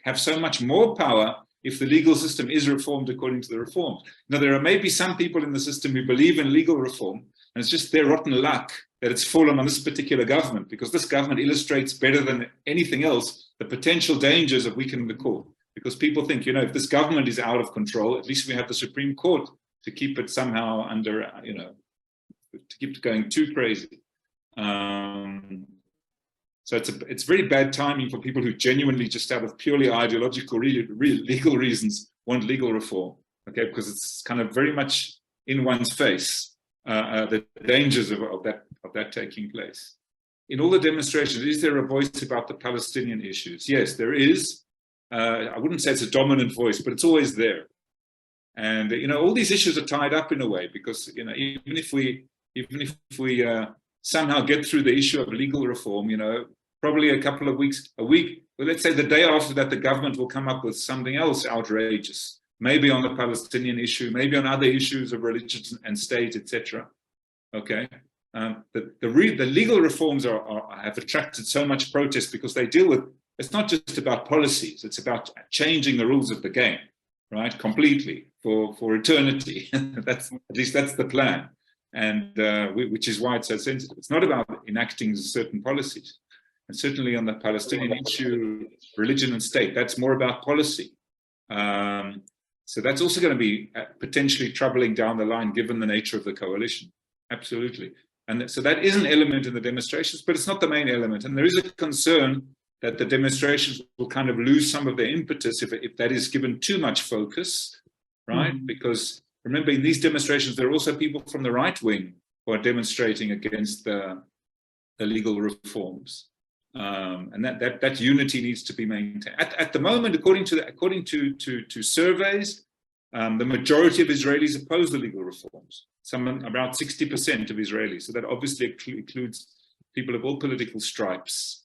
have so much more power if the legal system is reformed according to the reforms. Now, there are maybe some people in the system who believe in legal reform, and it's just their rotten luck that it's fallen on this particular government, because this government illustrates better than anything else the potential dangers of weakening the court. Because people think, if this government is out of control, at least we have the Supreme Court to keep it somehow under, to keep it going too crazy. So it's very bad timing for people who genuinely, just out of purely ideological, legal reasons, want legal reform. Okay, because it's kind of very much in one's face, the dangers of that taking place. In all the demonstrations, is there a voice about the Palestinian issues? Yes, there is. I wouldn't say it's a dominant voice, but it's always there. And all these issues are tied up in a way, because even if we somehow get through the issue of legal reform, probably a week, well, let's say the day after that, the government will come up with something else outrageous, maybe on the Palestinian issue, maybe on other issues of religion and state, etc. Okay, the legal reforms have attracted so much protest because they deal with, it's not just about policies, it's about changing the rules of the game, right? Completely for eternity. At least that's the plan. And which is why it's so sensitive. It's not about enacting certain policies. And certainly on the Palestinian issue, religion and state, that's more about policy. So that's also going to be potentially troubling down the line, given the nature of the coalition. Absolutely. And so that is an element in the demonstrations, but it's not the main element. And there is a concern that the demonstrations will kind of lose some of their impetus if that is given too much focus, right? Mm-hmm. Because remember, in these demonstrations, there are also people from the right wing who are demonstrating against the legal reforms. And that unity needs to be maintained. At the moment, according to surveys, the majority of Israelis oppose the legal reforms. About 60% of Israelis. So that obviously includes people of all political stripes.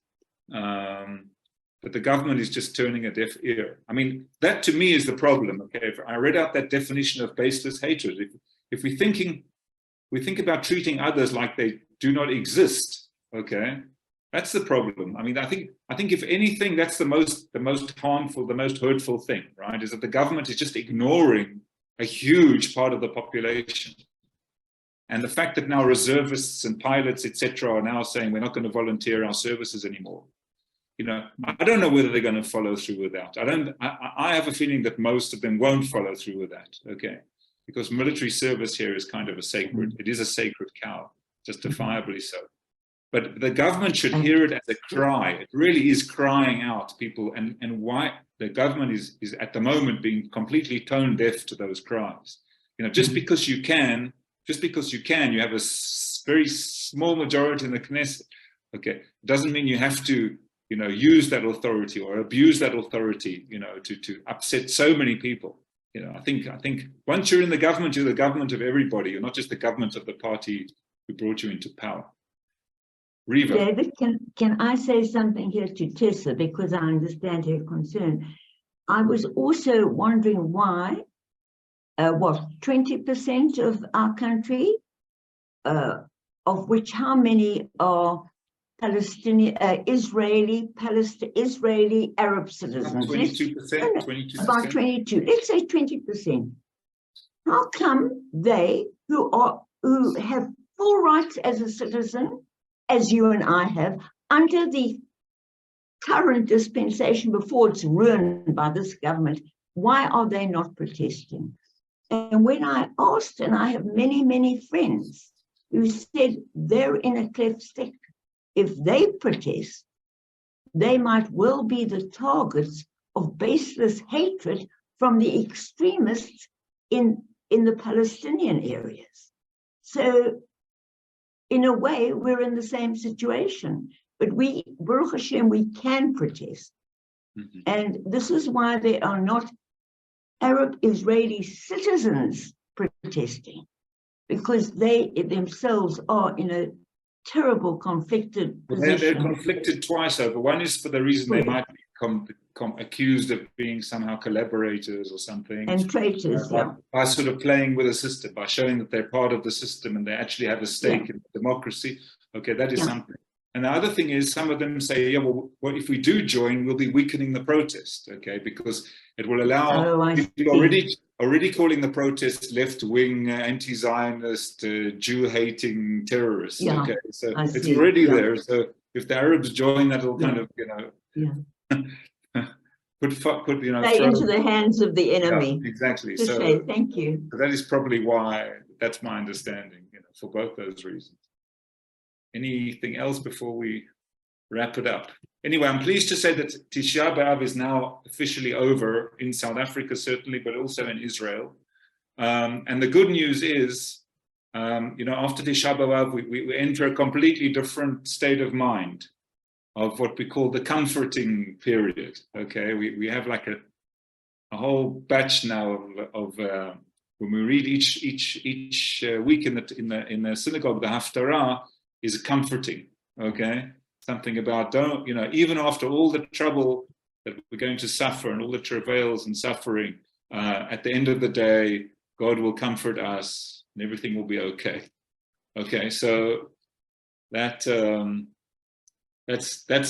But the government is just turning a deaf ear. I mean, that to me is the problem. Okay, if I read out that definition of baseless hatred. If we think about treating others like they do not exist, okay, that's the problem. I mean, I think if anything, that's the most harmful, the most hurtful thing, right? Is that the government is just ignoring a huge part of the population. And the fact that now reservists and pilots, etc., are now saying we're not going to volunteer our services anymore. You know, I don't know whether they're going to follow through with that. I have a feeling that most of them won't follow through with that. Okay, because military service here is kind of a sacred. It is a sacred cow, justifiably so. But the government should hear it as a cry. It really is crying out, people, and why the government is at the moment being completely tone deaf to those cries. You know, just because you can, you have a very small majority in the Knesset. Okay, doesn't mean you have to, you know, use that authority or abuse that authority, you know, to upset so many people. You know, I think once you're in the government, you're the government of everybody. You're not just the government of the party who brought you into power. Riva. David, can I say something here to Tessa, because I understand her concern. I was also wondering why, 20% of our country, of which how many are Palestinian, Israeli Arab citizens? 22%. 22%. About 22. Let's say 20%. How come they, who have full rights as a citizen, as you and I have, under the current dispensation before it's ruined by this government, why are they not protesting? And when I asked, and I have many, many friends who said they're in a cleft stick, if they protest, they might well be the targets of baseless hatred from the extremists in the Palestinian areas. So in a way, we're in the same situation, but we, Baruch Hashem, we can protest. And this is why there are not Arab Israeli citizens protesting, because they themselves are in a terrible conflicted position. They're conflicted twice over. One is for the reason they might become accused of being somehow collaborators or something. And traitors, by sort of playing with the system, by showing that they're part of the system and they actually have a stake in democracy. Okay, that is something. And the other thing is, some of them say, yeah, well, what if we do join, we'll be weakening the protest, okay, because it will allow people already calling the protest left-wing, anti-Zionist, Jew-hating terrorists. Okay, so it's already there. So if the Arabs join, that'll kind of, you know, put you know, play into the hands of the enemy. Exactly. So thank you. So that is probably why. That's my understanding, you know, for both those reasons. Anything else before we wrap it up? Anyway, I'm pleased to say that Tisha B'Av is now officially over in South Africa, certainly, but also in Israel. And the good news is, you know, after Tisha B'Av, we enter a completely different state of mind of what we call the comforting period. Okay, we have like a whole batch now of when we read each week in the synagogue, the Haftarah is comforting. Okay. Something about, don't, you know, even after all the trouble that we're going to suffer and all the travails and suffering, at the end of the day, God will comfort us and everything will be okay. Okay, so that's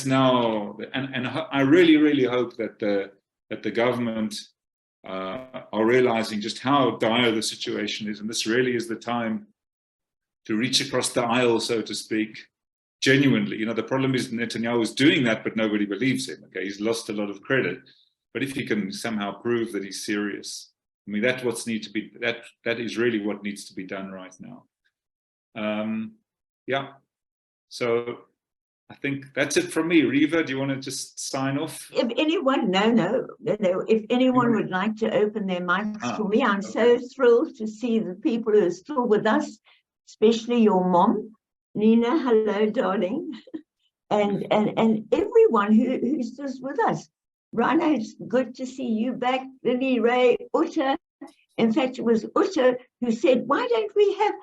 now, and I really hope that the government are realizing just how dire the situation is, and this really is the time to reach across the aisle, so to speak. Genuinely, you know, the problem is Netanyahu is doing that, but nobody believes him. Okay, he's lost a lot of credit. But if he can somehow prove that he's serious, I mean, that's what's need to be. That is really what needs to be done right now. Yeah. So I think that's it from me. Riva, do you want to just sign off? If anyone, no. If anyone would like to open their mics for me, I'm so thrilled to see the people who are still with us, especially your mom. Nina, hello, darling, and everyone who's just with us. Rana, it's good to see you back. Lily, Ray, Uta. In fact, it was Uta who said, "Why don't we have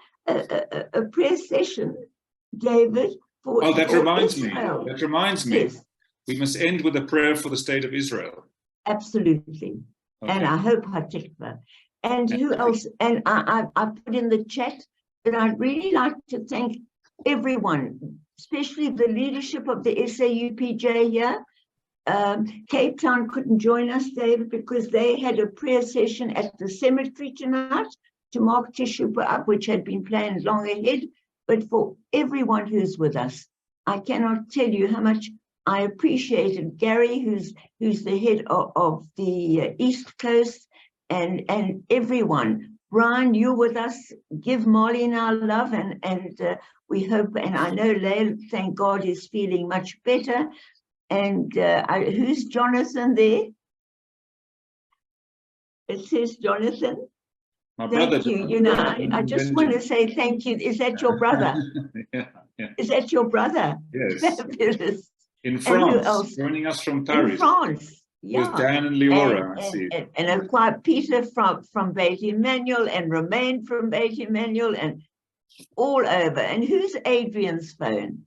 a prayer session, David?" That reminds me. That reminds me. Yes. We must end with a prayer for the state of Israel. Absolutely. Okay. And I hope Hatikva. And who else? And I put in the chat that I'd really like to thank everyone, especially the leadership of the SAUPJ here. Cape Town couldn't join us, David, because they had a prayer session at the cemetery tonight to mark Tisha B'Av, which had been planned long ahead. But for everyone who's with us, I cannot tell you how much I appreciated Gary, who's the head of the East Coast, and everyone. Brian, you're with us. Give Marlene our love, and we hope, and I know Lael, thank God, is feeling much better. And who's Jonathan there? It says Jonathan. My brother. Thank you. You know, I just want to say thank you. Is that your brother? Yeah. Is that your brother? Yes. Fabulous. In who France, else? joining us from Paris. In France. Yeah. With Dan and Leora, I see. And quite Peter from Beit Emmanuel, and Romain from Beit Emmanuel, and all over. And who's Adrian's phone?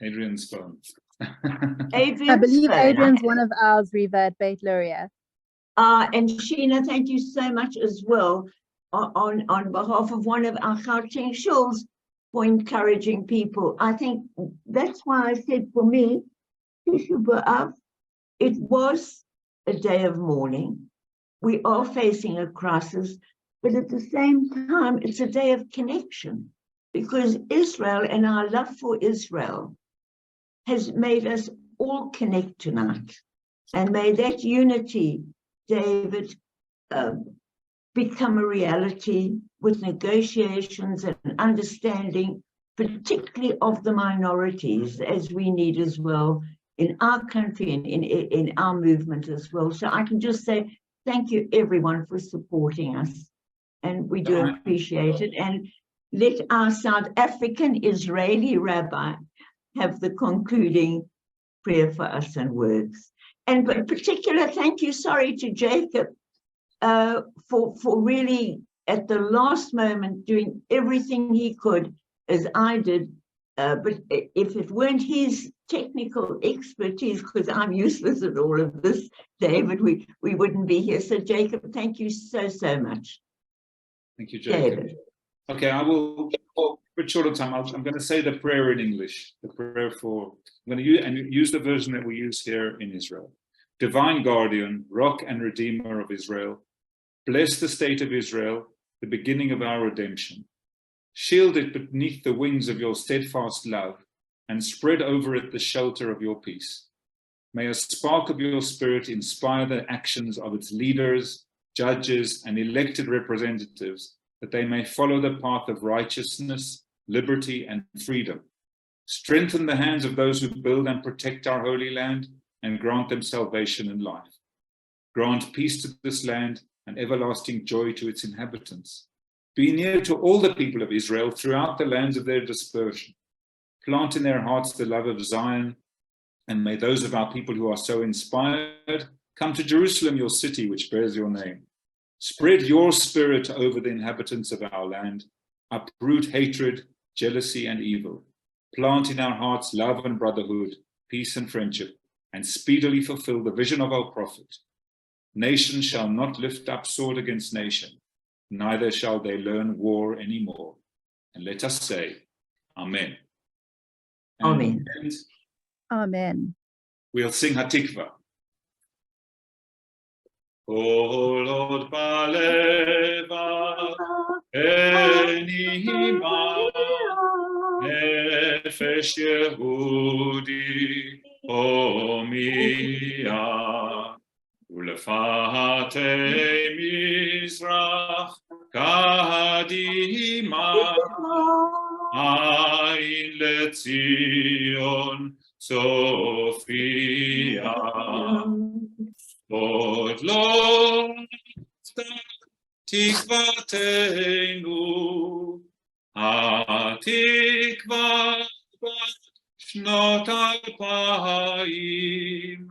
Adrian's phone. Adrian's I believe phone. Adrian's one of ours, Riva, at Beit Luria. And Sheena, thank you so much as well on behalf of one of our Gauteng shuls for encouraging people. I think that's why I said, for me, Tisha B'Av, it was a day of mourning. We are facing a crisis, but at the same time, it's a day of connection, because Israel and our love for Israel has made us all connect tonight. And may that unity, David, become a reality with negotiations and understanding, particularly of the minorities, as we need as well in our country and in our movement as well. So I can just say thank you, everyone, for supporting us. And we do appreciate it. And let our South African Israeli rabbi have the concluding prayer for us and words. And but particular thank you, to Jacob for really at the last moment doing everything he could, as I did. But if it weren't his technical expertise, because I'm useless at all of this, David, we wouldn't be here. So Jacob, thank you so much. Thank you, Jacob. David. Okay, I will, for short of time, I'm going to say the prayer in English, the prayer for, I'm going to use the version that we use here in Israel. Divine Guardian, Rock and Redeemer of Israel, bless the state of Israel, the beginning of our redemption. Shield it beneath the wings of your steadfast love, and spread over it the shelter of your peace. May a spark of your spirit inspire the actions of its leaders, judges, and elected representatives, that they may follow the path of righteousness, liberty, and freedom. Strengthen the hands of those who build and protect our holy land, and grant them salvation and life. Grant peace to this land and everlasting joy to its inhabitants. Be near to all the people of Israel throughout the lands of their dispersion. Plant in their hearts the love of Zion, and may those of our people who are so inspired come to Jerusalem, your city, which bears your name. Spread your spirit over the inhabitants of our land. Uproot hatred, jealousy, and evil. Plant in our hearts love and brotherhood, peace and friendship, and speedily fulfill the vision of our prophet. Nation shall not lift up sword against nation, neither shall they learn war anymore. And let us say, Amen. Amen. And Amen. we'll sing Hatikva. O Lord, Baleva, Enima, Nefesh Yehudi, Omiyah, Ulefate Mizrach, Kadima, Ain Letzion, Sophia. Lord, Tikvateinu, Hatikva Shnot Alpayim,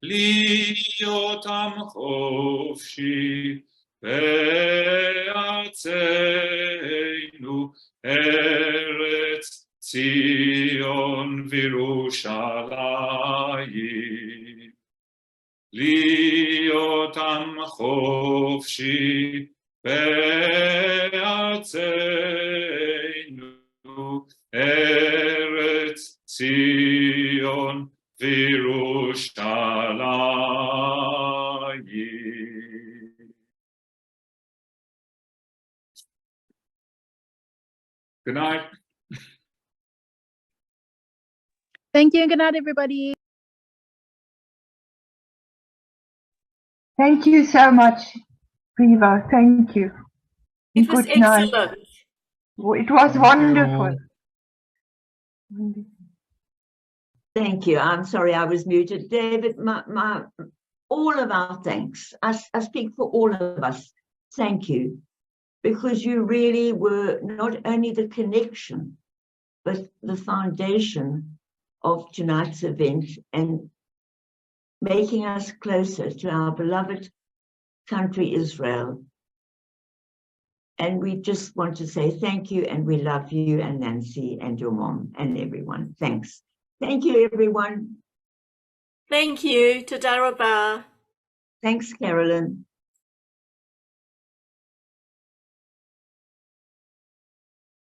Liotam Chofshi, Be'atzeinu, Eretz ציון וירושלים, להיות עם חופשי בארצנו, ארץ ציון וירושלים. Good night. Thank you and good night, everybody. Thank you so much, Riva. Thank you. It was Good night. excellent. It was wonderful. Thank you. I'm sorry I was muted. David, all of our thanks. I speak for all of us. Thank you. Because you really were not only the connection, but the foundation of tonight's event and making us closer to our beloved country, Israel. And we just want to say thank you, and we love you and Nancy and your mom and everyone. Thanks. Thank you, everyone. Thank you. Toda rabah. Thanks, Carolyn.